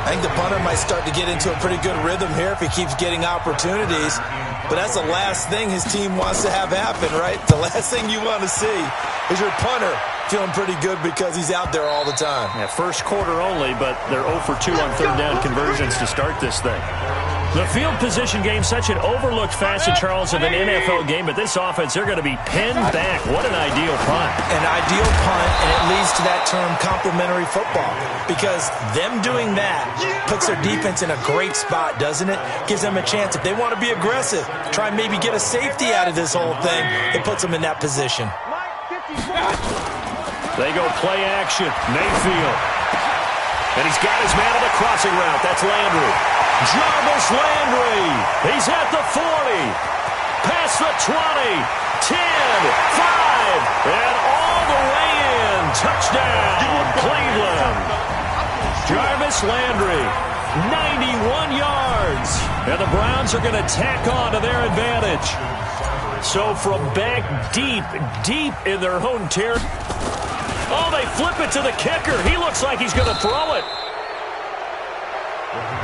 I think the punter might start to get into a pretty good rhythm here if he keeps getting opportunities. But that's the last thing his team wants to have happen, right? The last thing you want to see is your punter feeling pretty good because he's out there all the time. Yeah, first quarter only, but they're 0 for 2 on 3rd down conversions to start this thing. The field position game, such an overlooked facet, Charles, of an NFL game, but this offense, they're going to be pinned back. What an ideal punt. An ideal punt, and it leads to that term complementary football, because them doing that puts their defense in a great spot, doesn't it? Gives them a chance. If they want to be aggressive, try and maybe get a safety out of this whole thing, it puts them in that position. They go play action. Mayfield. And he's got his man on the crossing route. That's Landry. Jarvis Landry. He's at the 40. Past the 20. 10. 5. And all the way in. Touchdown, Cleveland. Jarvis Landry. 91 yards. And the Browns are going to tack on to their advantage. So from back deep in their own territory. Oh, they flip it to the kicker. He looks like he's going to throw it.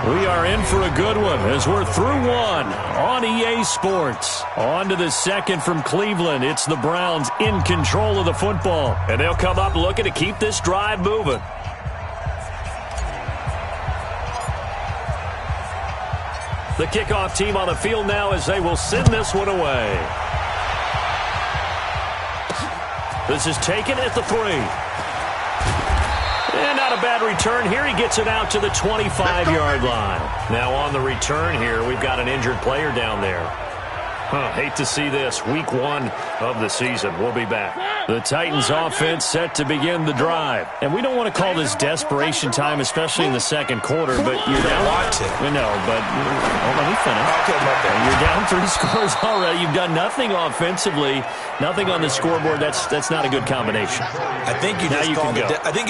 We are in for a good one as we're through one on EA Sports. On to the 2nd from Cleveland. It's the Browns in control of the football. And they'll come up looking to keep this drive moving. The kickoff team on the field now as they will send this one away. This is taken at the 3. And not a bad return here. He gets it out to the 25-yard line. Now on the return here, we've got an injured player down there. Hate to see this. Week 1 of the season. We'll be back. The Titans offense set to begin the drive. And we don't want to call this desperation time, especially in the second quarter, but you're down. No, but let me finish. Okay, you're down 3 scores already. You've done nothing offensively, nothing on the scoreboard. That's not a good combination. I think you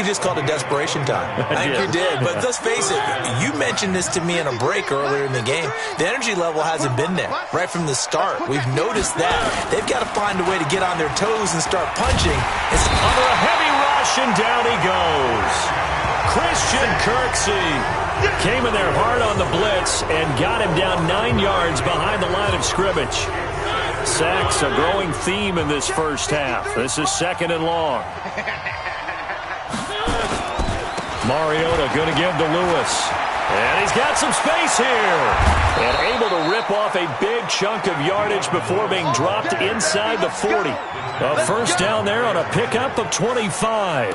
just called it desperation time. I think you did. But let's face it, you mentioned this to me in a break earlier in the game. The energy level hasn't been there right from the start. We've noticed that. They've got to find a way to get on their toes and start punching. It's under a heavy rush, and down he goes. Christian Kirksey came in there hard on the blitz and got him down 9 yards behind the line of scrimmage. Sacks, a growing theme in this first half. This is 2nd and long. Mariota going to give to Lewis. And he's got some space here. And able to rip off a big chunk of yardage before being dropped inside the 40. A first down there on a pickup of 25.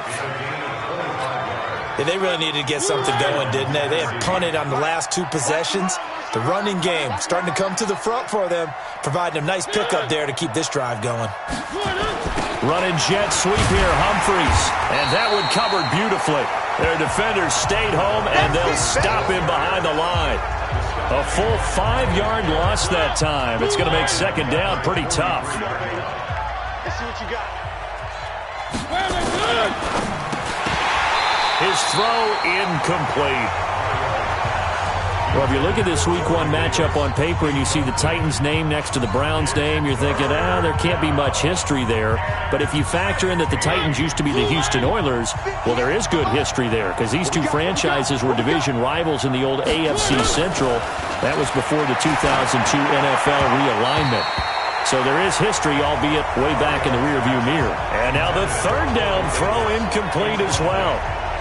Yeah, they really needed to get something going, didn't they? They had punted on the last 2 possessions. The running game starting to come to the front for them, providing a nice pickup there to keep this drive going. Running jet sweep here, Humphreys. And that one covered beautifully. Their defenders stayed home, and they'll stop him behind the line. A full 5-yard loss that time. It's going to make 2nd down pretty tough. Let's see what you got. His throw incomplete. Well, if you look at this Week 1 matchup on paper and you see the Titans' name next to the Browns' name, you're thinking, there can't be much history there. But if you factor in that the Titans used to be the Houston Oilers, well, there is good history there because these 2 franchises were division rivals in the old AFC Central. That was before the 2002 NFL realignment. So there is history, albeit way back in the rearview mirror. And now the 3rd down throw incomplete as well.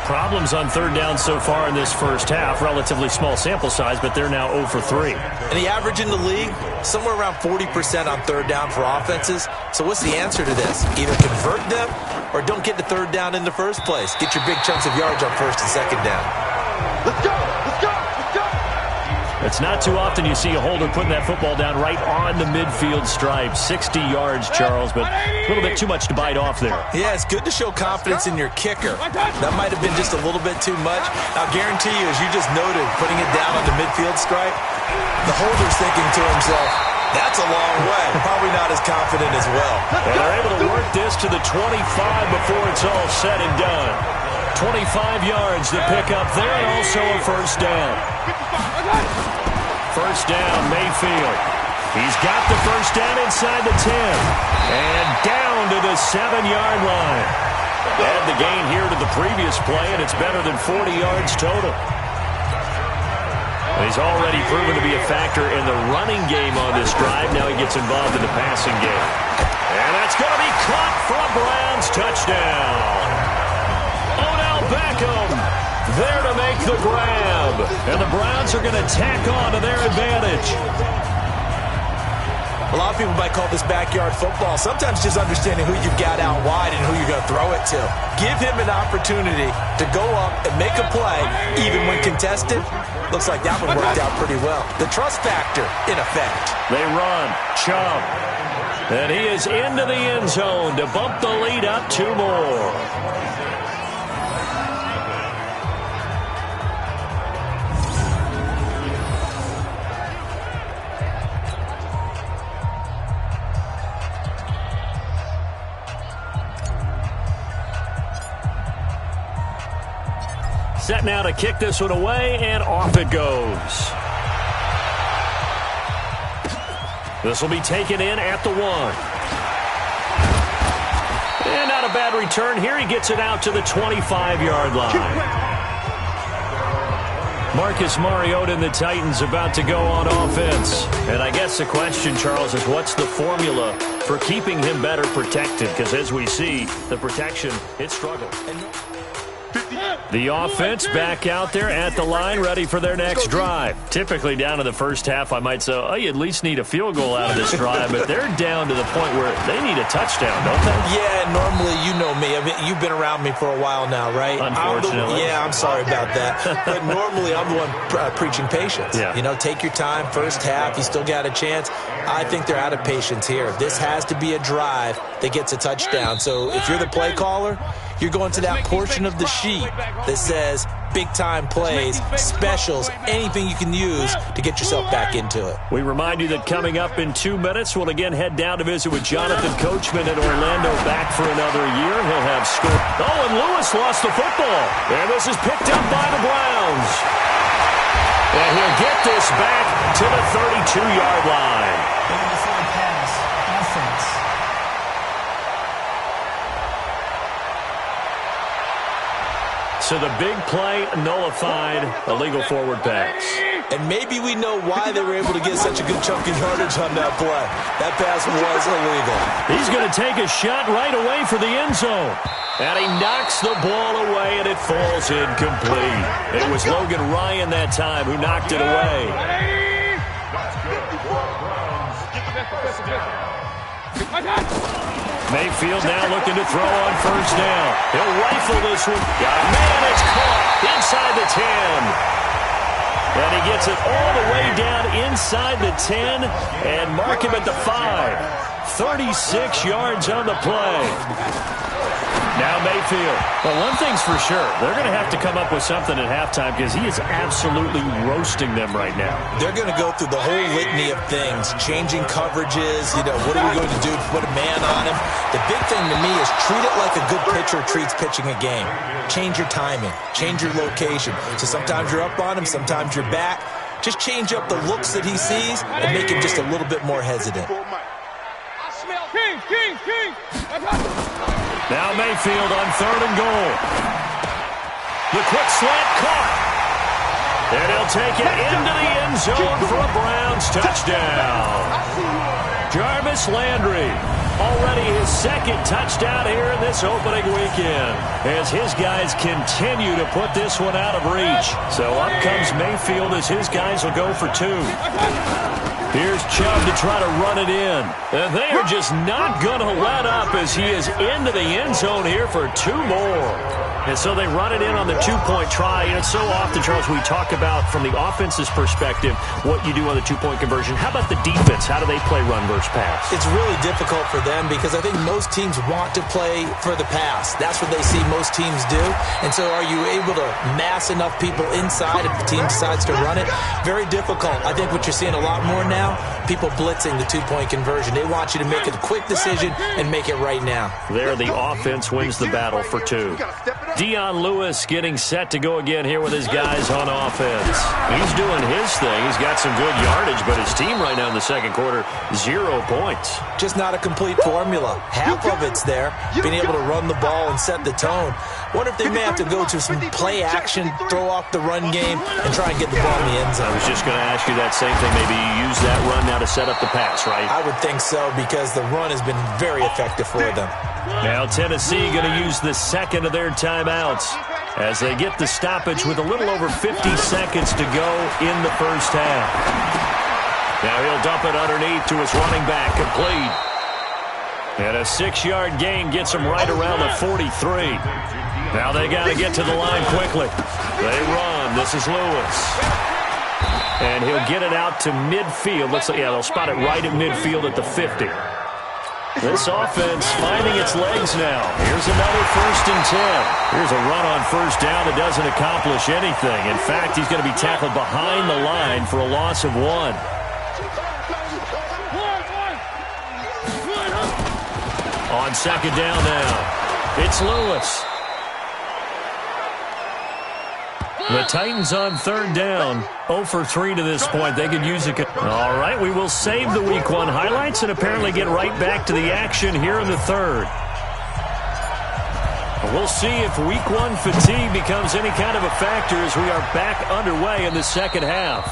Problems on 3rd down so far in this first half. Relatively small sample size, but they're now 0 for 3. And the average in the league, somewhere around 40% on 3rd down for offenses. So what's the answer to this? Either convert them or don't get to 3rd down in the first place. Get your big chunks of yards on 1st and 2nd down. Let's go! Let's go! Let's go! It's not too often you see a holder putting that football down right on the midfield stripe. 60 yards, Charles, but a little bit too much to bite off there. Yeah, it's good to show confidence in your kicker. That might have been just a little bit too much. I'll guarantee you, as you just noted, putting it down on the midfield stripe, the holder's thinking to himself, that's a long way. Probably not as confident as well. And they're able to work this to the 25 before it's all said and done. 25 yards to pick up there, and also a first down. First down, Mayfield. He's got the first down inside the 10. And down to the 7-yard line. Add the gain here to the previous play, and it's better than 40 yards total. He's already proven to be a factor in the running game on this drive. Now he gets involved in the passing game. And that's going to be caught for a Browns touchdown. Odell Beckham there to make the grab. And the Browns are going to tack on to their advantage. A lot of people might call this backyard football. Sometimes just understanding who you've got out wide and who you're going to throw it to. Give him an opportunity to go up and make a play, even when contested. Looks like that one worked out pretty well. The trust factor, in effect. They run. Chubb. And he is into the end zone to bump the lead up 2 more. Set now to kick this one away, and off it goes. This will be taken in at the 1. And not a bad return here. He gets it out to the 25-yard line. Marcus Mariota and the Titans about to go on offense. And I guess the question, Charles, is what's the formula for keeping him better protected? Because as we see, the protection, it struggled. The offense back out there at the line, ready for their next drive. Typically down in the first half, I might say, oh, you at least need a field goal out of this drive, but they're down to the point where they need a touchdown, don't they? Yeah, normally, you know me. I mean, you've been around me for a while now, right? Unfortunately. I'm sorry about that. But normally, I'm the one preaching patience. Yeah. You know, take your time. First half, you still got a chance. I think they're out of patience here. This has to be a drive that gets a touchdown. So if you're the play caller, you're going to that portion of the sheet that says big-time plays, specials, anything you can use to get yourself back into it. We remind you that coming up in 2 minutes, we'll again head down to visit with Jonathan Coachman in Orlando, back for another year. He'll have scored. Oh, and Lewis lost the football. And this is picked up by the Browns. And he'll get this back to the 32-yard line. Before pass, offense. So the big play nullified, illegal forward pass. And maybe we know why they were able to get such a good chunk of yardage on that play. That pass was illegal. He's going to take a shot right away for the end zone. And he knocks the ball away, and it falls incomplete. It was Logan Ryan that time who knocked it away. Mayfield now looking to throw on first down. He'll rifle this one. Man, it's caught inside the 10. And he gets it all the way down inside the 10 and mark him at the 5. 36 yards on the play. Now Mayfield. Well, one thing's for sure. They're going to have to come up with something at halftime because he is absolutely roasting them right now. They're going to go through the whole litany of things, changing coverages, what are we going to do to put a man on him? The big thing to me is treat it like a good pitcher treats pitching a game. Change your timing, change your location. So sometimes you're up on him, sometimes you're back. Just change up the looks that he sees and make him just a little bit more hesitant. Now Mayfield on 3rd and goal. The quick slant caught. And he'll take it into the end zone for a Browns touchdown. Jarvis Landry, already his second touchdown here in this opening weekend, as his guys continue to put this one out of reach. So up comes Mayfield as his guys will go for 2. Here's Chubb to try to run it in. And they are just not going to let up as he is into the end zone here for 2 more. And so they run it in on the 2-point try. And it's so often, Charles, we talk about from the offense's perspective what you do on the 2-point conversion. How about the defense? How do they play run versus pass? It's really difficult for them because I think most teams want to play for the pass. That's what they see most teams do. And so are you able to mass enough people inside if the team decides to run it? Very difficult. I think what you're seeing a lot more now, people blitzing the 2-point conversion. They want you to make a quick decision and make it right now. There, the offense wins the battle for 2. Dion Lewis getting set to go again here with his guys on offense. He's doing his thing. He's got some good yardage, but his team right now in the second quarter, 0 points. Just not a complete formula. Half of it's there, being able to run the ball and set the tone. Wonder if they may have to go to some play action, throw off the run game, and try and get the ball in the end zone. I was just going to ask you that same thing. Maybe you use that run now to set up the pass, right? I would think so because the run has been very effective for them. Now Tennessee going to use the second of their timeouts as they get the stoppage with a little over 50 seconds to go in the first half. Now he'll dump it underneath to his running back, complete. And a 6-yard gain gets him right around the 43. Now they got to get to the line quickly. They run. This is Lewis. And he'll get it out to midfield. Looks like, yeah, they'll spot it right at midfield at the 50. This offense finding its legs now. Here's another 1st and 10. Here's a run on first down that doesn't accomplish anything. In fact, he's going to be tackled behind the line for a loss of 1. On second down now, it's Lewis. The Titans on 3rd down, 0 for 3 to this point. They could use it. All right, we will save the Week 1 highlights and apparently get right back to the action here in the 3rd. We'll see if Week 1 fatigue becomes any kind of a factor as we are back underway in the second half.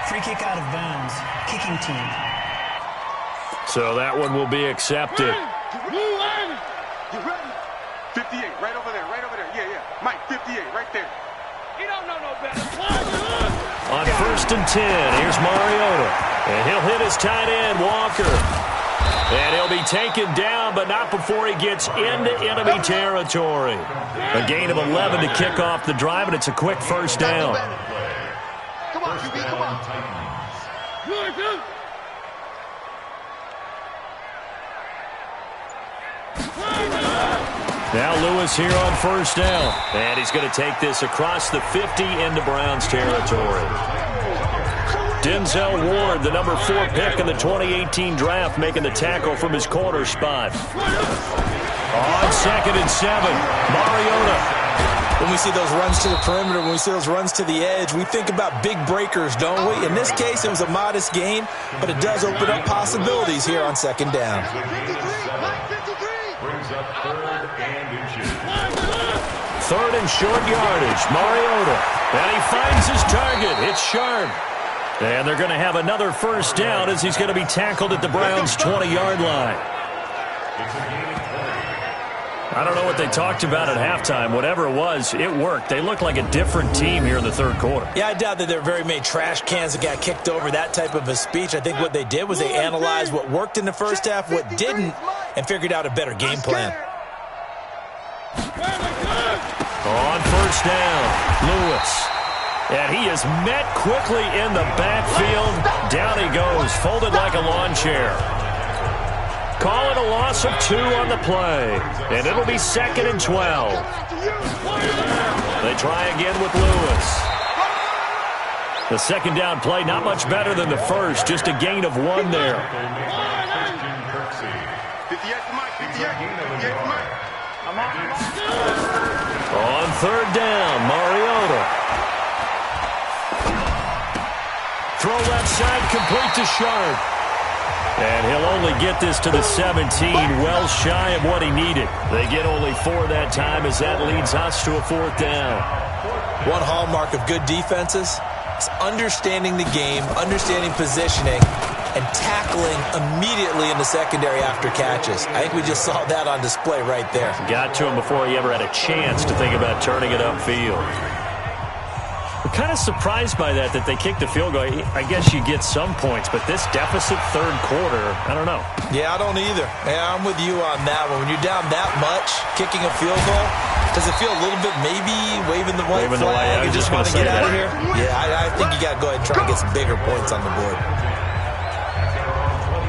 Free kick out of bounds. Kicking team. So that one will be accepted. 58, right over there, right over there. Yeah, yeah. Mike, 58, right there. He don't know no better. On 1st and 10, here's Mariota. And he'll hit his tight end, Walker. And he'll be taken down, but not before he gets into enemy territory. A gain of 11 to kick off the drive, and it's a quick first down. Come on, QB, come on. Now Lewis here on first down. And he's going to take this across the 50 into Browns territory. Denzel Ward, the number 4 pick in the 2018 draft, making the tackle from his corner spot. On 2nd and 7, Mariota. When we see those runs to the perimeter, when we see those runs to the edge, we think about big breakers, don't we? In this case, it was a modest gain, but it does open up possibilities here on 2nd down. Brings up 3rd and inches. 3rd and short yardage, Mariota. And he finds his target. It's Sharp. And they're going to have another first down as he's going to be tackled at the Browns' 20-yard line. I don't know what they talked about at halftime. Whatever it was, it worked. They looked like a different team here in the 3rd quarter. Yeah, I doubt that there are very many trash cans that got kicked over, that type of a speech. I think what they did was they analyzed what worked in the first half, what didn't, and figured out a better game plan. On first down, Lewis. And he is met quickly in the backfield. Down he goes, folded like a lawn chair. Call it a loss of 2 on the play. And it'll be 2nd and 12. They try again with Lewis. The 2nd down play, not much better than the first. Just a gain of 1 there. 58 to Mike, 58 to Mike. On 3rd down, Mariota. Throw left side, complete to Sharp. And he'll only get this to the 17, well shy of what he needed. They get only 4 that time as that leads us to a 4th down. One hallmark of good defenses is understanding the game, understanding positioning, and tackling immediately in the secondary after catches. I think we just saw that on display right there. Got to him before he ever had a chance to think about turning it upfield. We're kind of surprised by that they kicked the field goal. I guess you get some points, but this deficit 3rd quarter, I don't know. Yeah, I don't either. Yeah, I'm with you on that one. When you're down that much, kicking a field goal, does it feel a little bit maybe waving the white flag? You just want to get out of here? Yeah, I think you got to go ahead and try and get some bigger points on the board.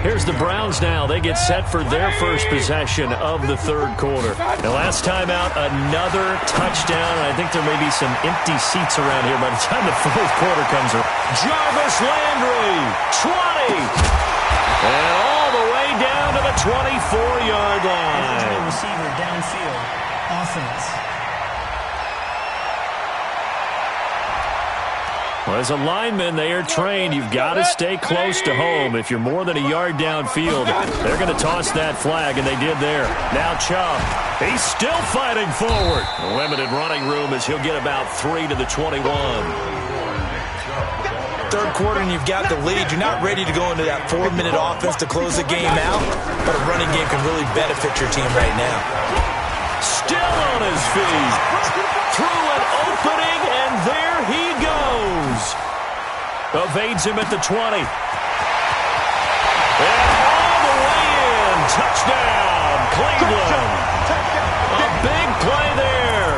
Here's the Browns now. They get set for their first possession of the 3rd quarter. Now, last time out, another touchdown. I think there may be some empty seats around here by the time the 4th quarter comes around. Jarvis Landry, 20. And all the way down to the 24-yard line. Receiver downfield. Offense. Well, as a lineman, they are trained. You've got to stay close to home. If you're more than a yard downfield, they're going to toss that flag, and they did there. Now Chubb, he's still fighting forward. Limited running room as he'll get about 3 to the 21. 3rd quarter, and you've got the lead. You're not ready to go into that 4-minute offense to close the game out, but a running game can really benefit your team right now. Still on his feet. Through an opening, and there he goes. Evades him at the 20. And all the way in. Touchdown, Cleveland. A big play there.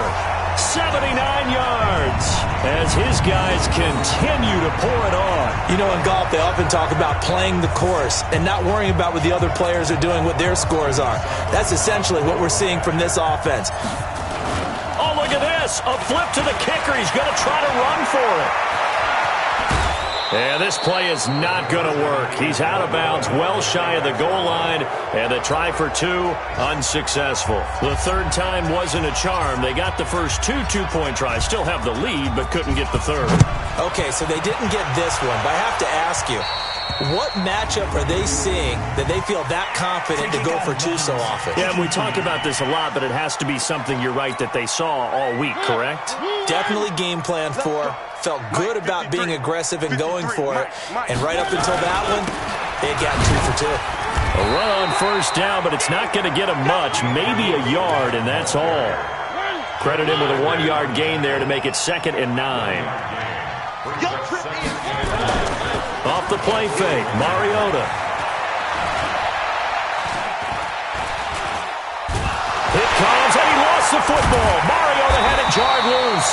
79 yards as his guys continue to pour it on. You know, in golf, they often talk about playing the course and not worrying about what the other players are doing, what their scores are. That's essentially what we're seeing from this offense. Oh, look at this. A flip to the kicker. He's going to try to run for it. And this play is not going to work. He's out of bounds, well shy of the goal line, and the try for 2, unsuccessful. The 3rd time wasn't a charm. They got the first 2 two-point tries, still have the lead, but couldn't get the 3rd. Okay, so they didn't get this one, but I have to ask you, what matchup are they seeing that they feel that confident to go for 2 so often? Yeah, we talk about this a lot, but it has to be something, you're right, that they saw all week, correct? Definitely game plan for. Felt good about being aggressive and going for it. And right up until that one, they got 2 for 2. A run on first down, but it's not going to get him much. Maybe a yard, and that's all. Credit him with a 1-yard gain there to make it 2nd and 9. Off the play fake, Mariota. It comes, and he lost the football. Mariota had it jarred loose.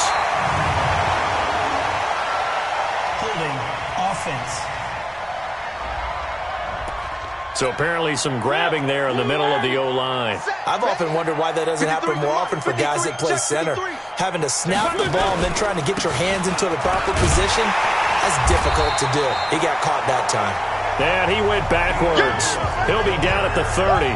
Holding offense. So apparently some grabbing there in the middle of the O-line. I've often wondered why that doesn't happen more often for guys that play center. Having to snap the ball and then trying to get your hands into the proper position, that's difficult to do. He got caught that time. And he went backwards. He'll be down at the 30.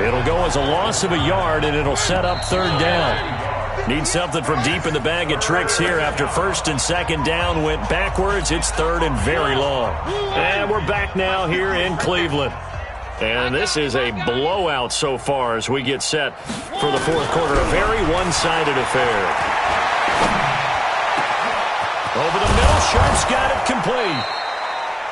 It'll go as a loss of a yard, and it'll set up 3rd down. Need something from deep in the bag of tricks here after 1st and 2nd down went backwards. It's 3rd and very long. And we're back now here in Cleveland. And this is a blowout so far as we get set for the 4th quarter. A very one-sided affair. Over the middle, Sharp's got it complete.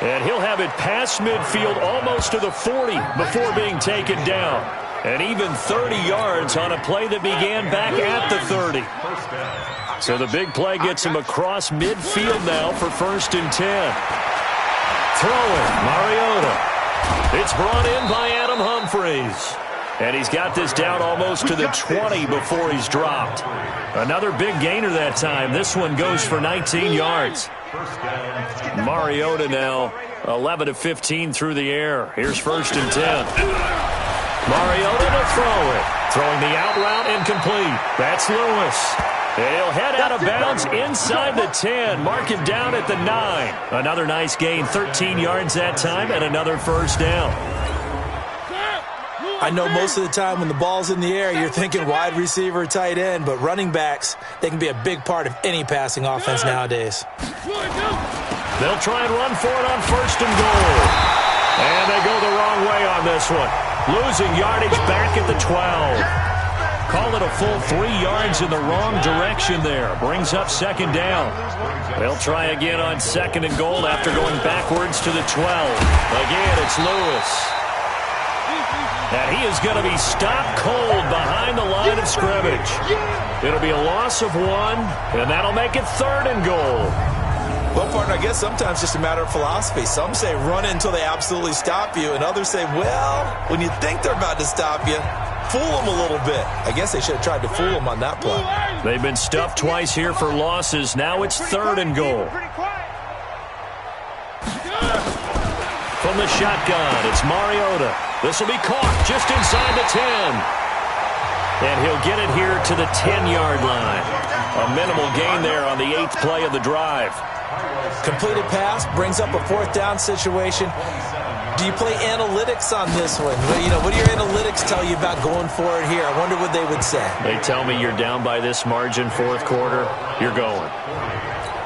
And he'll have it past midfield almost to the 40 before being taken down. And even 30 yards on a play that began back at the 30. So the big play gets him across midfield now for 1st and 10. Throwing, Mariota. It's brought in by Adam Humphries. And he's got this down almost to the 20 before he's dropped. Another big gainer that time. This one goes for 19 yards. Mariota now 11 of 15 through the air. Here's 1st and 10. Mariota to throw it. Throwing the out route incomplete. That's Lewis. And he'll head out of bounds inside the 10. Mark him down at the 9. Another nice gain. 13 yards that time and another 1st down. I know most of the time when the ball's in the air, you're thinking wide receiver, tight end, but running backs, they can be a big part of any passing offense nowadays. They'll try and run for it on 1st and goal. And they go the wrong way on this one. Losing yardage back at the 12. Call it a full 3 yards in the wrong direction there. Brings up 2nd down. They'll try again on 2nd and goal after going backwards to the 12. Again, it's Lewis. And he is going to be stopped cold behind the line of scrimmage. It'll be a loss of 1, and that'll make it 3rd and goal. Well, partner, I guess sometimes it's just a matter of philosophy. Some say run until they absolutely stop you, and others say, well, when you think they're about to stop you, fool them a little bit. I guess they should have tried to fool them on that play. They've been stuffed twice here for losses. Now it's 3rd and goal. From the shotgun, it's Mariota. This will be caught just inside the 10. And he'll get it here to the 10-yard line. A minimal gain there on the 8th play of the drive. Completed pass brings up a 4th down situation. Do you play analytics on this one? What do your analytics tell you about going for it here? I wonder what they would say. They tell me you're down by this margin 4th quarter, you're going.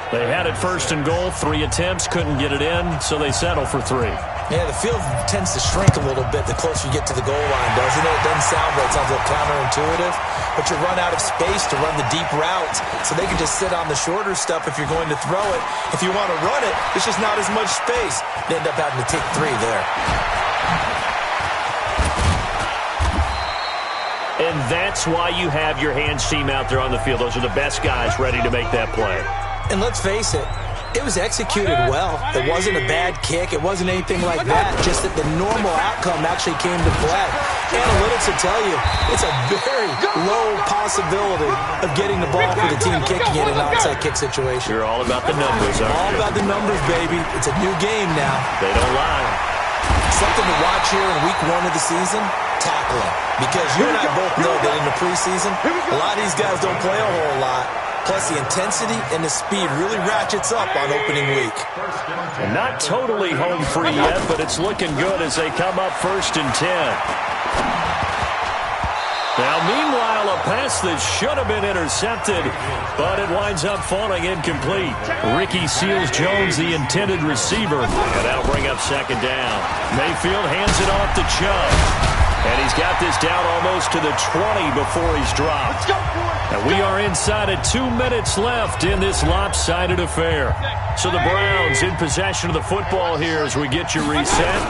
They had it 1st and goal, 3 attempts, couldn't get it in, so they settle for 3. Yeah, the field tends to shrink a little bit the closer you get to the goal line, doesn't it? It doesn't sound right. It sounds a little counterintuitive. But you run out of space to run the deep routes, so they can just sit on the shorter stuff if you're going to throw it. If you want to run it, it's just not as much space. They end up having to take 3 there. And that's why you have your hands team out there on the field. Those are the best guys ready to make that play. And let's face it, it was executed well. It wasn't a bad kick. It wasn't anything like that. Just that the normal outcome actually came to play. Analytics will tell you it's a very low possibility of getting the ball for the team kicking it in an onside kick situation. You're all about the numbers, aren't you? All about the numbers, baby. It's a new game now. They don't lie. Something to watch here in week 1 of the season, tackling. Because you and I both know that in the preseason, a lot of these guys don't play a whole lot. Plus, the intensity and the speed really ratchets up on opening week. And not totally home free yet, but it's looking good as they come up 1st and 10. Now, meanwhile, a pass that should have been intercepted, but it winds up falling incomplete. Ricky Seals-Jones, the intended receiver, and that'll bring up 2nd down. Mayfield hands it off to Chubb. And he's got this down almost to the 20 before he's dropped. And we are inside of 2 minutes left in this lopsided affair. So the Browns in possession of the football here as we get you reset.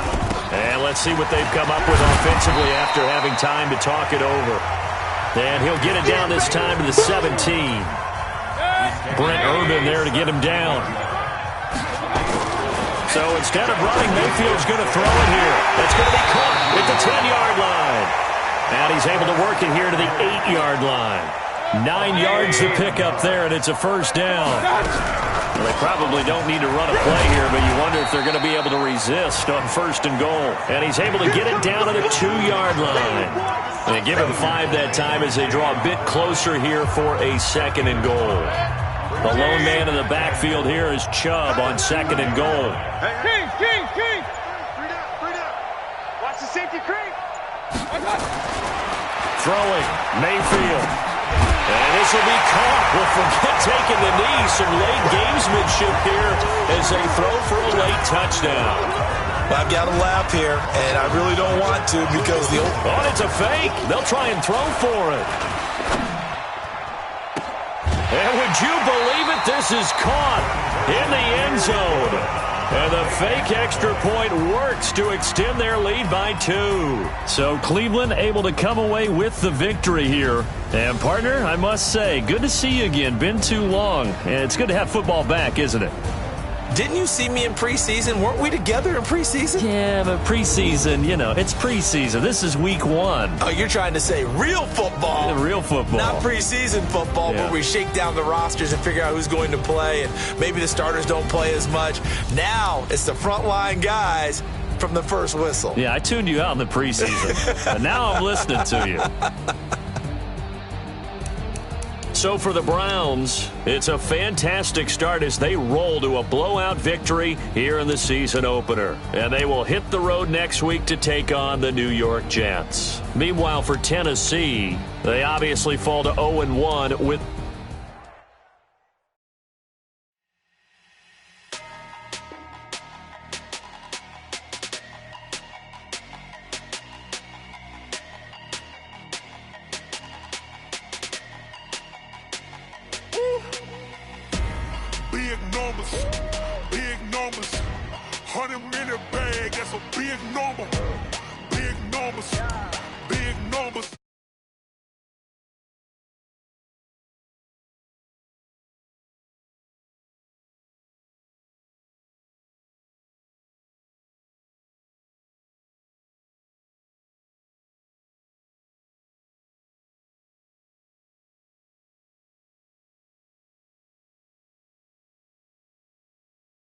And let's see what they've come up with offensively after having time to talk it over. And he'll get it down this time to the 17. Brent Urban there to get him down. So instead of running, Mayfield's going to throw it here. That's going to be caught at the 10-yard line. And he's able to work it here to the 8-yard line. 9 yards to pick up there, and it's a first down. Well, they probably don't need to run a play here, but you wonder if they're going to be able to resist on first and goal. And he's able to get it down to the 2-yard line. And give him 5 that time as they draw a bit closer here for a second and goal. The lone man in the backfield here is Chubb on second and goal. King! Free down. Watch the safety creep. Throwing, Mayfield. And this will be caught. Well, forget taking the knee. Some late gamesmanship here as they throw for a late touchdown. I've got to laugh here, and I really don't want to because the old... Oh, it's a fake. They'll try and throw for it. And would you believe it? This is caught in the end zone. And the fake extra point works to extend their lead by 2. So Cleveland able to come away with the victory here. And, partner, I must say, good to see you again. Been too long. And it's good to have football back, isn't it? Didn't you see me in preseason? Weren't we together in preseason? Yeah, but preseason, you know, it's preseason. This is week 1. Oh, you're trying to say real football. Real football. Not preseason football, where we shake down the rosters and figure out who's going to play, and maybe the starters don't play as much. Now it's the frontline guys from the first whistle. Yeah, I tuned you out in the preseason. And now I'm listening to you. So for the Browns, it's a fantastic start as they roll to a blowout victory here in the season opener. And they will hit the road next week to take on the New York Jets. Meanwhile, for Tennessee, they obviously fall to 0-1 with... Big numbers, 100-minute bag, that's a big number. Big numbers, big numbers.